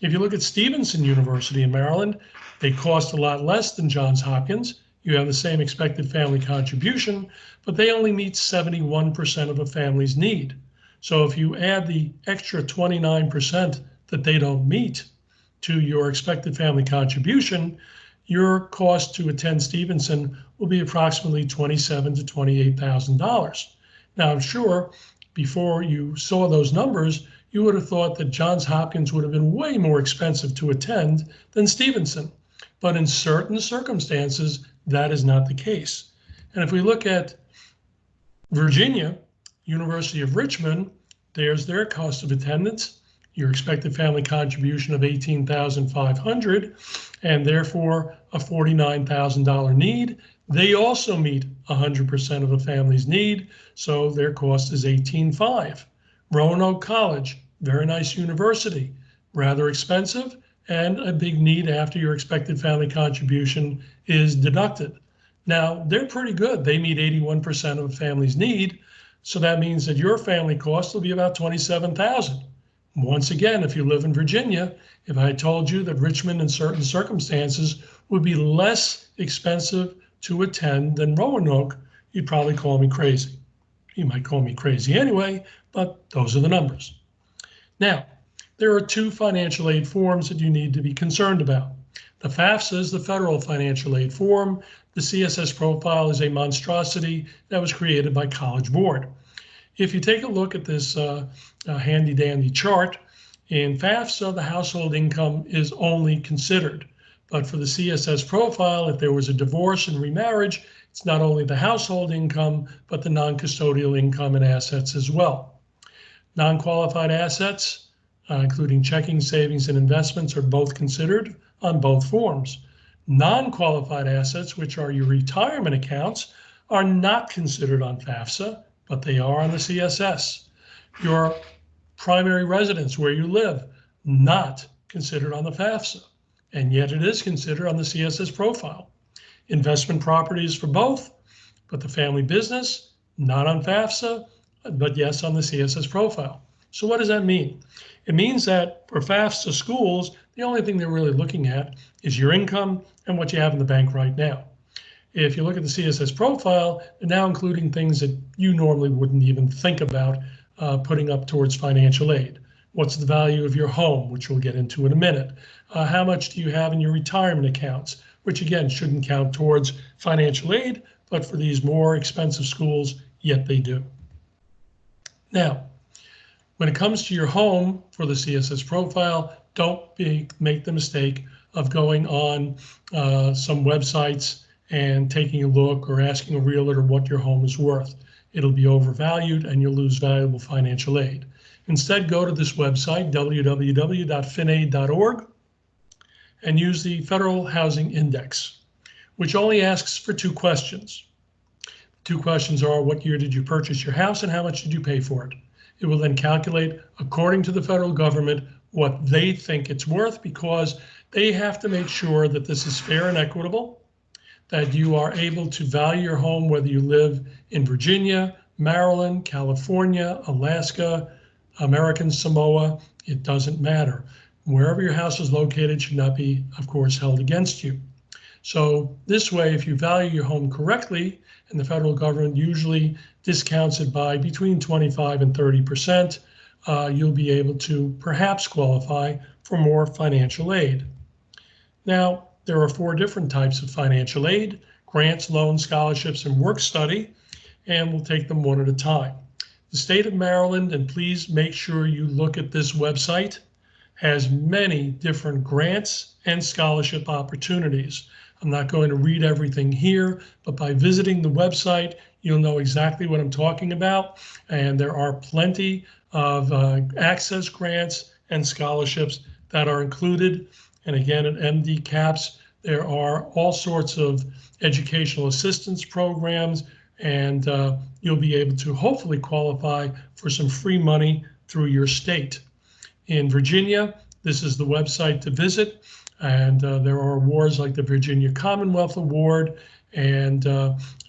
S2: If you look at Stevenson University in Maryland, they cost a lot less than Johns Hopkins. You have the same expected family contribution, but they only meet 71% of a family's need. So if you add the extra 29% that they don't meet to your expected family contribution, your cost to attend Stevenson will be approximately $27,000 to $28,000. Now, I'm sure before you saw those numbers, you would have thought that Johns Hopkins would have been way more expensive to attend than Stevenson. But in certain circumstances, that is not the case. And if we look at Virginia, University of Richmond, there's their cost of attendance, your expected family contribution of $18,500, and therefore a $49,000 need. They also meet 100% of a family's need, so their cost is $18,500. Roanoke College, very nice university, rather expensive, and a big need after your expected family contribution is deducted. Now, they're pretty good. They meet 81% of a family's need, so that means that your family cost will be about $27,000. Once again, if you live in Virginia, if I told you that Richmond in certain circumstances would be less expensive to attend than Roanoke, you'd probably call me crazy. You might call me crazy anyway, but those are the numbers. Now, there are two financial aid forms that you need to be concerned about. The FAFSA is the federal financial aid form. The CSS profile is a monstrosity that was created by College Board. If you take a look at this handy dandy chart, in FAFSA, the household income is only considered. But for the CSS profile, if there was a divorce and remarriage, it's not only the household income, but the non-custodial income and assets as well. Non-qualified assets, including checking, savings, and investments, are both considered on both forms. Non-qualified assets, which are your retirement accounts, are not considered on FAFSA, but they are on the CSS. Your primary residence, where you live, not considered on the FAFSA, and yet it is considered on the CSS profile. Investment properties for both, but the family business, not on FAFSA, but yes on the CSS profile. So what does that mean? It means that for FAFSA schools, the only thing they're really looking at is your income and what you have in the bank right now. If you look at the CSS profile, they're now including things that you normally wouldn't even think about putting up towards financial aid. What's the value of your home, which we'll get into in a minute? How much do you have in your retirement accounts, which again shouldn't count towards financial aid, but for these more expensive schools, yet they do. Now, when it comes to your home for the CSS profile, don't make the mistake of going on some websites and taking a look or asking a realtor what your home is worth. It'll be overvalued and you'll lose valuable financial aid. Instead, go to this website, www.finaid.org, and use the Federal Housing Index, which only asks for two questions. Two questions are, what year did you purchase your house and how much did you pay for it? It will then calculate, according to the federal government, what they think it's worth, because they have to make sure that this is fair and equitable, that you are able to value your home whether you live in Virginia, Maryland, California, Alaska, American Samoa, it doesn't matter. Wherever your house is located should not be, of course, held against you. So this way, if you value your home correctly, and the federal government usually discounts it by between 25 and 30%, you'll be able to perhaps qualify for more financial aid. Now, there are 4 different types of financial aid: grants, loans, scholarships, and work study, and we'll take them one at a time. The state of Maryland, and please make sure you look at this website, has many different grants and scholarship opportunities. I'm not going to read everything here, but by visiting the website, you'll know exactly what I'm talking about. And there are plenty of access grants and scholarships that are included. And again, at MD CAPS, there are all sorts of educational assistance programs, and you'll be able to hopefully qualify for some free money through your state. In Virginia, this is the website to visit, and there are awards like the Virginia Commonwealth Award, and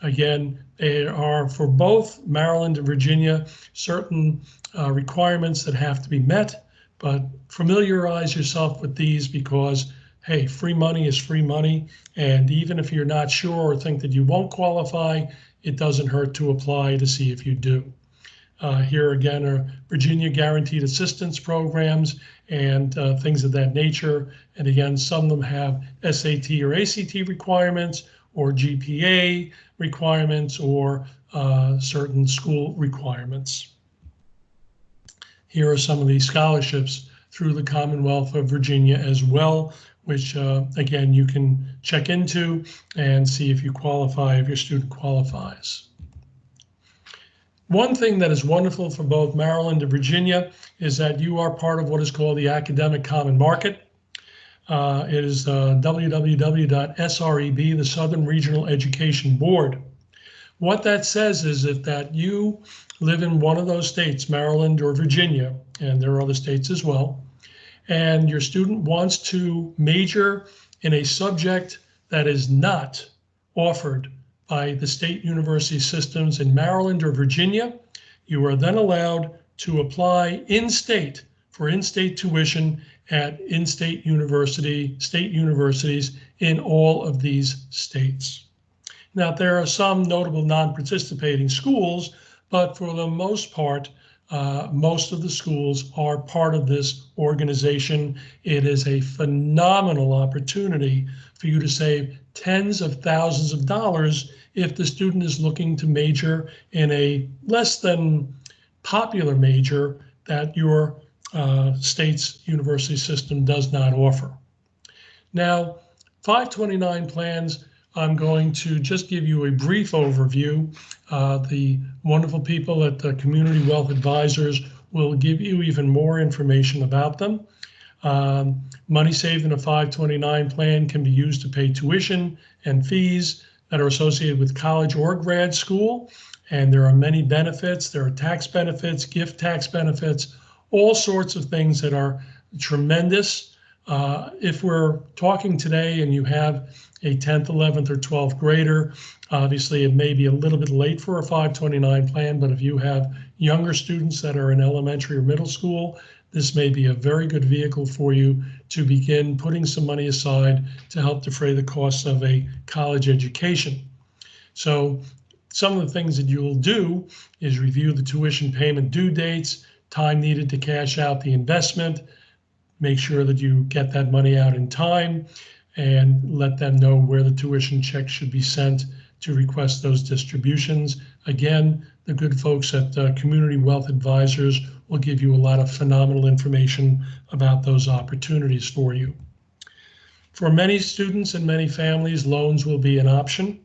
S2: again, there are for both Maryland and Virginia certain requirements that have to be met, but familiarize yourself with these because, hey, free money is free money, and even if you're not sure or think that you won't qualify, it doesn't hurt to apply to see if you do. Here again are Virginia Guaranteed Assistance Programs and things of that nature. And again, some of them have SAT or ACT requirements or GPA requirements or certain school requirements. Here are some of the scholarships through the Commonwealth of Virginia as well, which again, you can check into and see if you qualify, if your student qualifies. One thing that is wonderful for both Maryland and Virginia is that you are part of what is called the Academic Common Market. It is www.SREB, the Southern Regional Education Board. What that says is that you live in one of those states, Maryland or Virginia, and there are other states as well, and your student wants to major in a subject that is not offered by the state university systems in Maryland or Virginia, you are then allowed to apply in-state for in-state tuition at in-state state universities in all of these states. Now, there are some notable non-participating schools, but for the most part, most of the schools are part of this organization. It is a phenomenal opportunity for you to save tens of thousands of dollars if the student is looking to major in a less than popular major that your state's university system does not offer. Now, 529 plans, I'm going to just give you a brief overview. The wonderful people at the Community Wealth Advisors will give you even more information about them. Money saved in a 529 plan can be used to pay tuition and fees that are associated with college or grad school. And there are many benefits. There are tax benefits, gift tax benefits, all sorts of things that are tremendous. If we're talking today and you have a 10th, 11th, or 12th grader, obviously it may be a little bit late for a 529 plan, but if you have younger students that are in elementary or middle school, this may be a very good vehicle for you to begin putting some money aside to help defray the costs of a college education. So some of the things that you'll do is review the tuition payment due dates, time needed to cash out the investment, make sure that you get that money out in time, and let them know where the tuition check should be sent to request those distributions. Again, the good folks at Community Wealth Advisors will give you a lot of phenomenal information about those opportunities for you. For many students and many families, loans will be an option.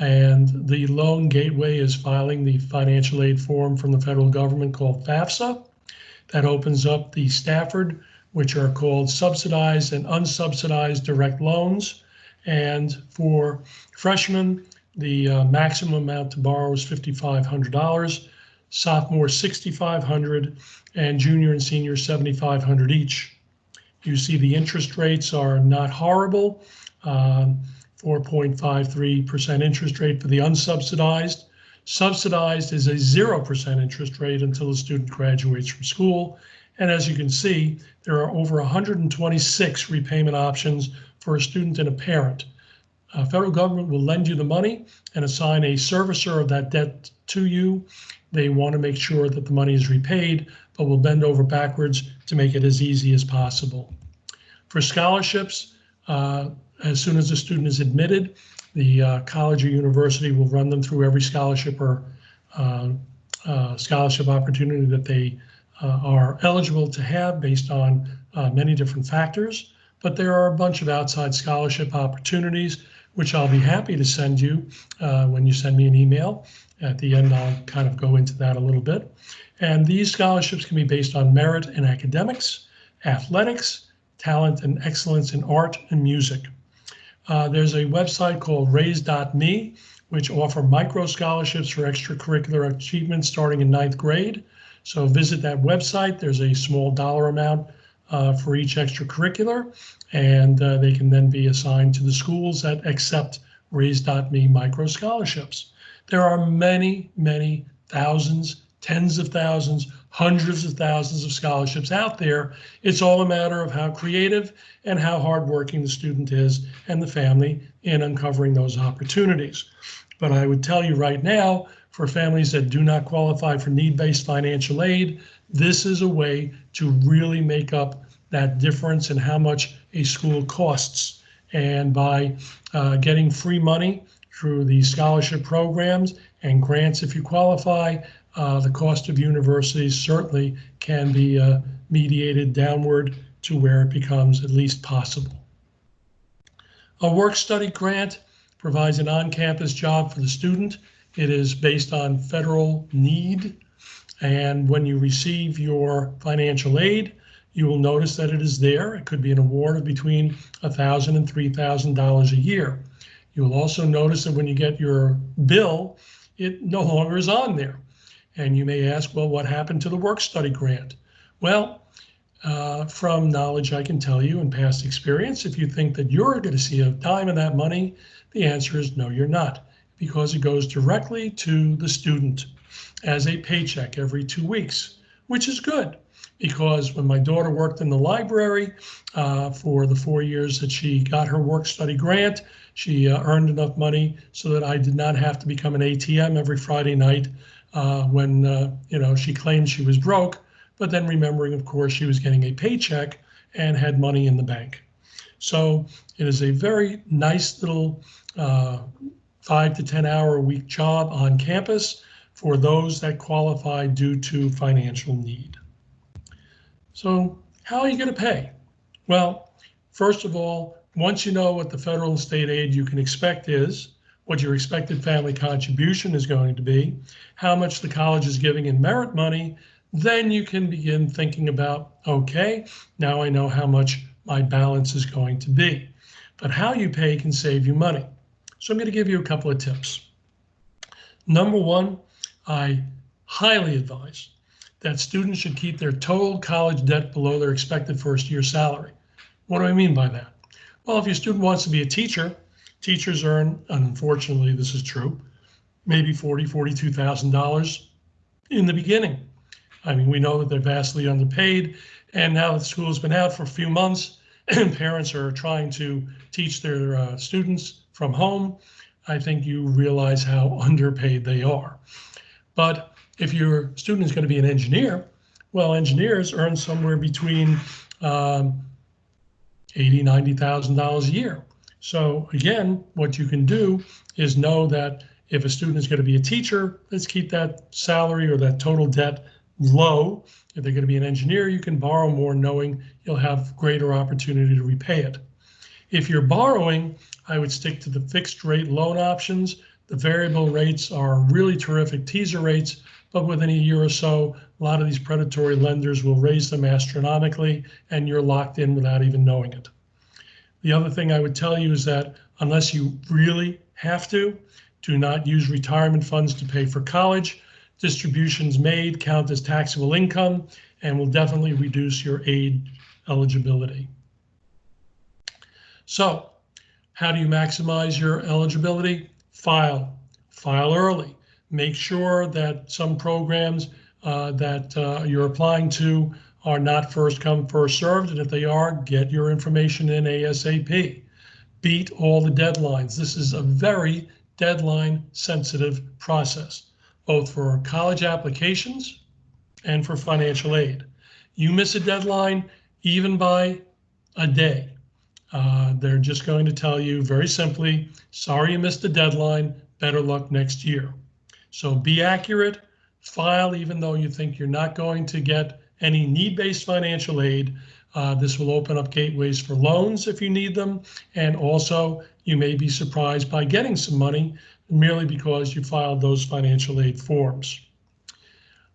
S2: And the loan gateway is filing the financial aid form from the federal government called FAFSA. That opens up the Stafford, which are called subsidized and unsubsidized direct loans. And for freshmen, the maximum amount to borrow is $5,500, sophomore $6,500, and junior and senior $7,500 each. You see the interest rates are not horrible. 4.53% interest rate for the unsubsidized. Subsidized is a 0% interest rate until the student graduates from school. And as you can see, there are over 126 repayment options for a student and a parent. Federal government will lend you the money and assign a servicer of that debt to you. They want to make sure that the money is repaid, but will bend over backwards to make it as easy as possible. For scholarships, as soon as a student is admitted, the college or university will run them through every scholarship or scholarship opportunity that they are eligible to have based on many different factors. But there are a bunch of outside scholarship opportunities, which I'll be happy to send you when you send me an email. At the end, I'll kind of go into that a little bit. And these scholarships can be based on merit and academics, athletics, talent and excellence in art and music. There's a website called raise.me, which offer micro scholarships for extracurricular achievement starting in 9th grade. So visit that website. There's a small dollar amount for each extracurricular, and they can then be assigned to the schools that accept raise.me micro scholarships. There are many, many thousands, tens of thousands, hundreds of thousands of scholarships out there. It's all a matter of how creative and how hardworking the student is and the family in uncovering those opportunities. But I would tell you right now, for families that do not qualify for need-based financial aid, this is a way to really make up that difference in how much a school costs. And by getting free money through the scholarship programs and grants if you qualify, the cost of universities certainly can be mediated downward to where it becomes at least possible. A work-study grant provides an on-campus job for the student. It is based on federal need, and when you receive your financial aid, you will notice that it is there. It could be an award of between $1,000 and $3,000 a year. You will also notice that when you get your bill, it no longer is on there. And you may ask, well, what happened to the work-study grant? Well, from knowledge I can tell you and past experience, if you think that you're going to see a dime of that money, the answer is no, you're not, because it goes directly to the student as a paycheck every 2 weeks, which is good. Because when my daughter worked in the library for the 4 years that she got her work-study grant, she earned enough money so that I did not have to become an ATM every Friday night when she claimed she was broke, but then remembering, of course, she was getting a paycheck and had money in the bank. So it is a very nice little 5 to 10 hour a week job on campus for those that qualify due to financial need. So how are you going to pay? Well, first of all, once you know what the federal and state aid you can expect is, what your expected family contribution is going to be, how much the college is giving in merit money, then you can begin thinking about, okay, now I know how much my balance is going to be. But how you pay can save you money. So I'm going to give you a couple of tips. Number one, I highly advise that students should keep their total college debt below their expected first-year salary. What do I mean by that? Well, if your student wants to be a teacher, teachers earn, and unfortunately this is true, maybe $40,000, $42,000 in the beginning. I mean, we know that they're vastly underpaid, and now that school has been out for a few months and parents are trying to teach their students from home, I think you realize how underpaid they are. But if your student is going to be an engineer, well, engineers earn somewhere between $80,000, $90,000 a year. So again, what you can do is know that if a student is going to be a teacher, let's keep that salary or that total debt low. If they're going to be an engineer, you can borrow more knowing you'll have greater opportunity to repay it. If you're borrowing, I would stick to the fixed rate loan options. The variable rates are really terrific teaser rates, but within a year or so, a lot of these predatory lenders will raise them astronomically, and you're locked in without even knowing it. The other thing I would tell you is that unless you really have to, do not use retirement funds to pay for college. Distributions made count as taxable income and will definitely reduce your aid eligibility. So how do you maximize your eligibility? File early. Make sure that some programs that you're applying to are not first come, first served, and if they are, get your information in ASAP. Beat all the deadlines. This is a very deadline sensitive process, both for college applications and for financial aid. You miss a deadline even by a day, they're just going to tell you very simply, sorry you missed the deadline, better luck next year. So be accurate, file even though you think you're not going to get any need-based financial aid. This will open up gateways for loans if you need them, and also you may be surprised by getting some money merely because you filed those financial aid forms.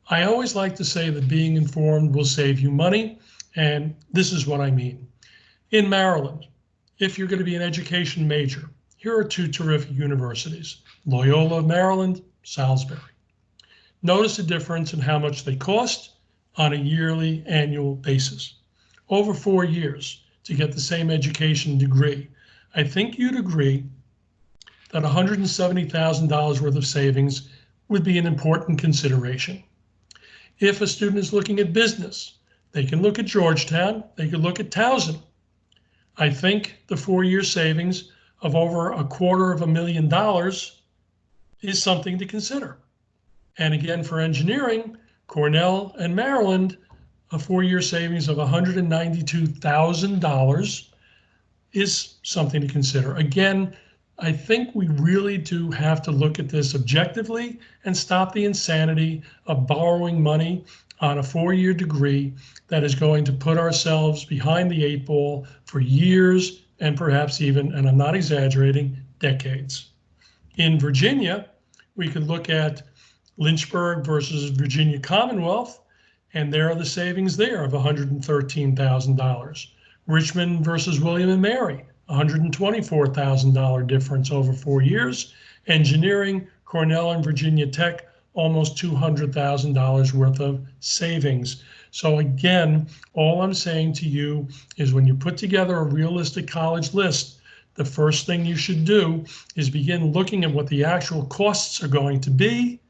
S2: I always like to say that being informed will save you money, And this is what I mean. In Maryland, if you're going to be an education major, here are two terrific universities, Loyola of Maryland, Salisbury. Notice the difference in how much they cost on a yearly annual basis. Over 4 years to get the same education degree. I think you'd agree that $170,000 worth of savings would be an important consideration. If a student is looking at business, they can look at Georgetown, they could look at Towson. I think the 4-year savings of over $250,000 is something to consider. And again, for engineering, Cornell and Maryland, a 4-year savings of $192,000 is something to consider. Again, I think we really do have to look at this objectively and stop the insanity of borrowing money on a 4-year degree that is going to put ourselves behind the 8 ball for years and perhaps even, and I'm not exaggerating, decades. In Virginia, we could look at Lynchburg versus Virginia Commonwealth, and there are the savings there of $113,000. Richmond versus William and Mary, $124,000 difference over 4 years. Engineering, Cornell and Virginia Tech, almost $200,000 worth of savings. So again, all I'm saying to you is when you put together a realistic college list, the first thing you should do is begin looking at what the actual costs are going to be,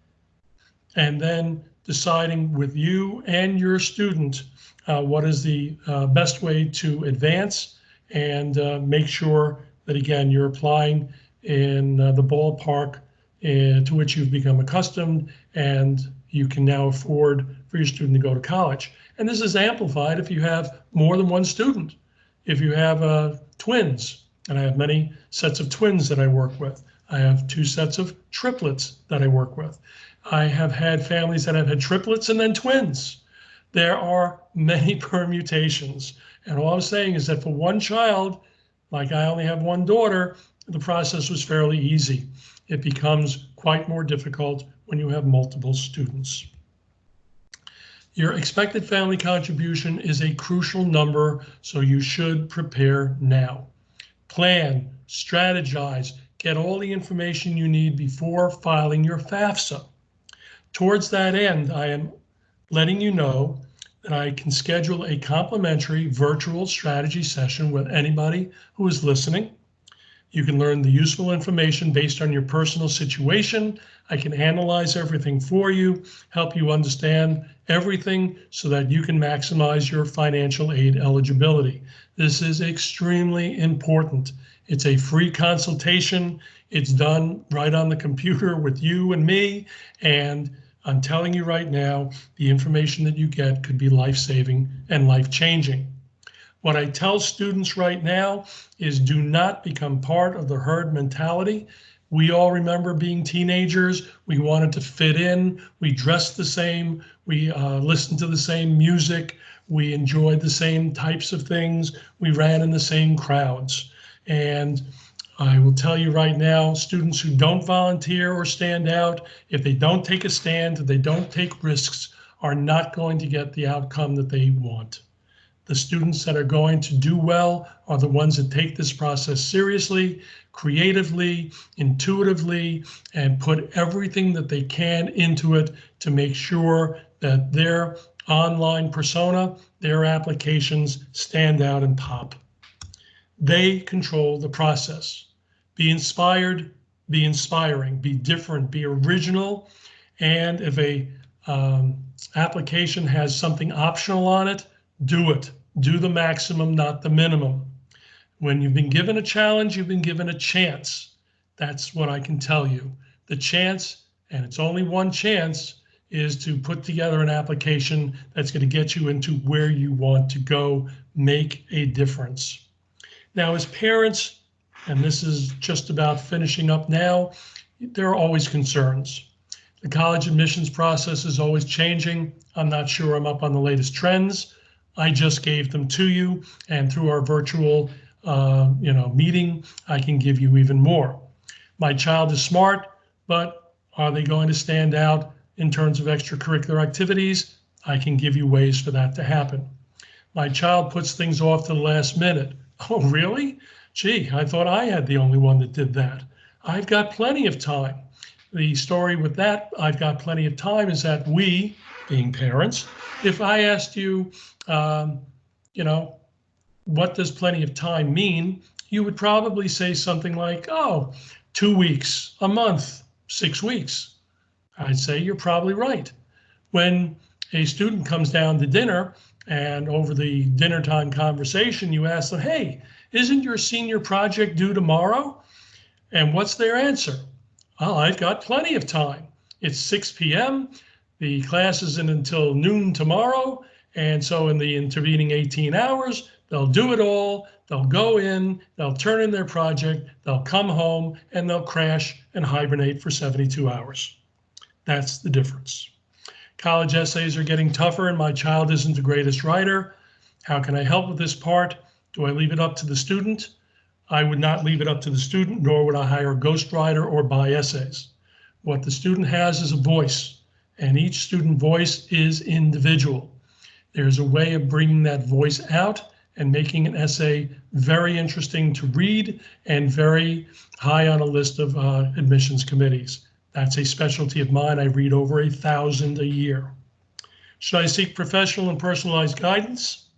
S2: and then deciding with you and your student what is the best way to advance and make sure that, again, you're applying in the ballpark to which you've become accustomed and you can now afford for your student to go to college. And this is amplified if you have more than one student. If you have twins, and I have many sets of twins that I work with. I have 2 sets of triplets that I work with. I have had families that have had triplets and then twins. There are many permutations. And all I'm saying is that for one child, like I only have one daughter, the process was fairly easy. It becomes quite more difficult when you have multiple students. Your expected family contribution is a crucial number, so you should prepare now. Plan, strategize, get all the information you need before filing your FAFSA. Towards that end, I am letting you know that I can schedule a complimentary virtual strategy session with anybody who is listening. You can learn the useful information based on your personal situation. I can analyze everything for you, help you understand everything so that you can maximize your financial aid eligibility. This is extremely important. It's a free consultation. It's done right on the computer with you and me. And I'm telling you right now, the information that you get could be life-saving and life-changing. What I tell students right now is do not become part of the herd mentality. We all remember being teenagers. We wanted to fit in. We dressed the same. We listened to the same music. We enjoyed the same types of things. We ran in the same crowds. And I will tell you right now, students who don't volunteer or stand out, if they don't take a stand, if they don't take risks, are not going to get the outcome that they want. The students that are going to do well are the ones that take this process seriously, creatively, intuitively, and put everything that they can into it to make sure that their online persona, their applications stand out and pop. They control the process. Be inspired, be inspiring, be different, be original, and if a application has something optional on it, do it. Do the maximum, not the minimum. When you've been given a challenge, you've been given a chance. That's what I can tell you. The chance, and it's only one chance, is to put together an application that's going to get you into where you want to go, make a difference. Now, as parents, and this is just about finishing up now, there are always concerns. The college admissions process is always changing. I'm not sure I'm up on the latest trends. I just gave them to you, and through our virtual meeting, I can give you even more. My child is smart, but are they going to stand out in terms of extracurricular activities? I can give you ways for that to happen. My child puts things off to the last minute. Oh, really? Gee, I thought I had the only one that did that. I've got plenty of time. The story with that, I've got plenty of time, is that we, being parents, if I asked you, you know, what does plenty of time mean? You would probably say something like, oh, 2 weeks, a month, 6 weeks. I'd say you're probably right. When a student comes down to dinner and over the dinner time conversation, you ask them, hey, isn't your senior project due tomorrow? And what's their answer? Oh, I've got plenty of time. It's 6 p.m. The class isn't until noon tomorrow. And so in the intervening 18 hours, they'll do it all. They'll go in, they'll turn in their project, they'll come home, and they'll crash and hibernate for 72 hours. That's the difference. College essays are getting tougher, and my child isn't the greatest writer. How can I help with this part? Do I leave it up to the student? I would not leave it up to the student, nor would I hire a ghostwriter or buy essays. What the student has is a voice, and each student voice is individual. There's a way of bringing that voice out and making an essay very interesting to read and very high on a list of admissions committees. That's a specialty of mine. I read over 1,000 a year. Should I seek professional and personalized guidance?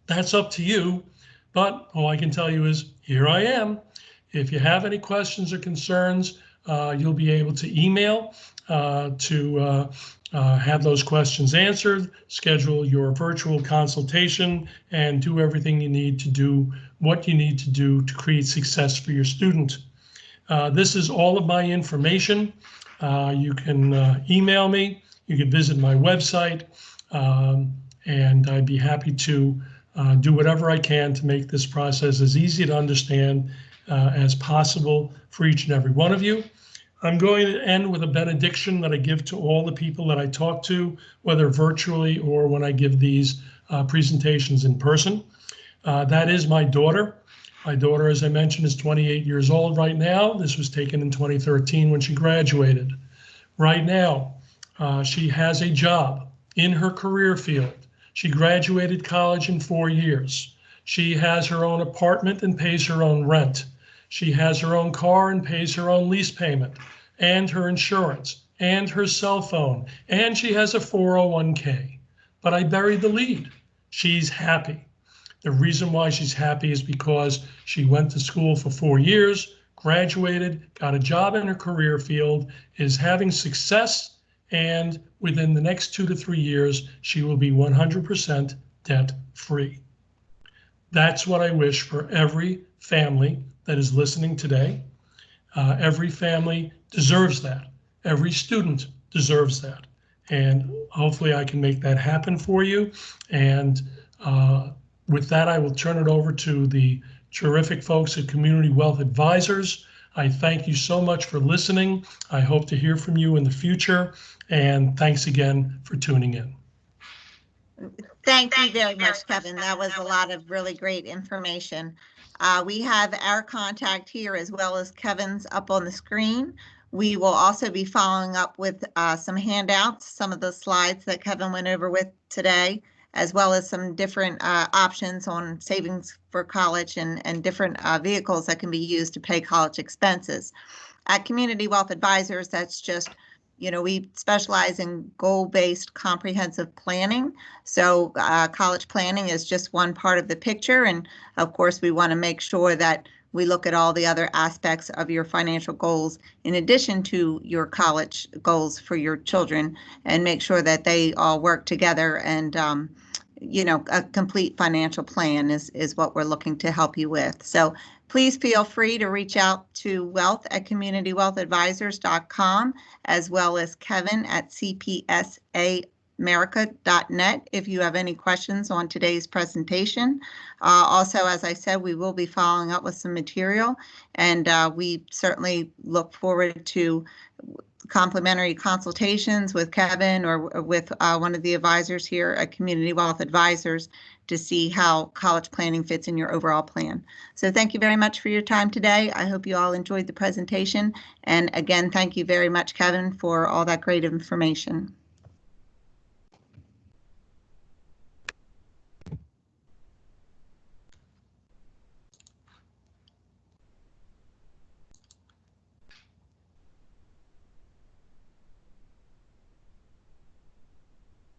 S2: That's up to you, but all I can tell you is here I am. If you have any questions or concerns, you'll be able to email to have those questions answered, schedule your virtual consultation, and do everything you need to do, what you need to do to create success for your student. This is all of my information. You can email me, you can visit my website, and I'd be happy to do whatever I can to make this process as easy to understand as possible for each and every one of you. I'm going to end with a benediction that I give to all the people that I talk to, whether virtually or when I give these presentations in person. That is my daughter. My daughter, as I mentioned, is 28 years old right now. This was taken in 2013 when she graduated. Right now, she has a job in her career field. She graduated college in 4 years. She has her own apartment and pays her own rent. She has her own car and pays her own lease payment and her insurance and her cell phone, and she has a 401k. But I buried the lead. She's happy. The reason why she's happy is because she went to school for 4 years, graduated, got a job in her career field, is having success, and within the next 2 to 3 years, she will be 100% debt-free. That's what I wish for every family that is listening today. Every family deserves that. Every student deserves that. And hopefully I can make that happen for you. And with that, I will turn it over to the terrific folks at Community Wealth Advisors. I thank you so much for listening. I hope to hear from you in the future. And thanks again for tuning in.
S1: Thank you very much, Kevin. That was a lot of really great information. We have our contact here as well as Kevin's up on the screen. We will also be following up with some handouts, some of the slides that Kevin went over with today, as well as some different options on savings for college and different vehicles that can be used to pay college expenses. At Community Wealth Advisors, that's just, you know, we specialize in goal-based comprehensive planning. So college planning is just one part of the picture. And of course, we want to make sure that we look at all the other aspects of your financial goals in addition to your college goals for your children and make sure that they all work together. And, you know, a complete financial plan is what we're looking to help you with. So please feel free to reach out to wealth@communitywealthadvisors.com as well as Kevin at cpsamerica.net if you have any questions on today's presentation. Also, as I said, we will be following up with some material, and we certainly look forward to complimentary consultations with Kevin or with one of the advisors here at Community Wealth Advisors to see how college planning fits in your overall plan. So thank you very much for your time today. I hope you all enjoyed the presentation. And again, thank you very much, Kevin, for all that great information.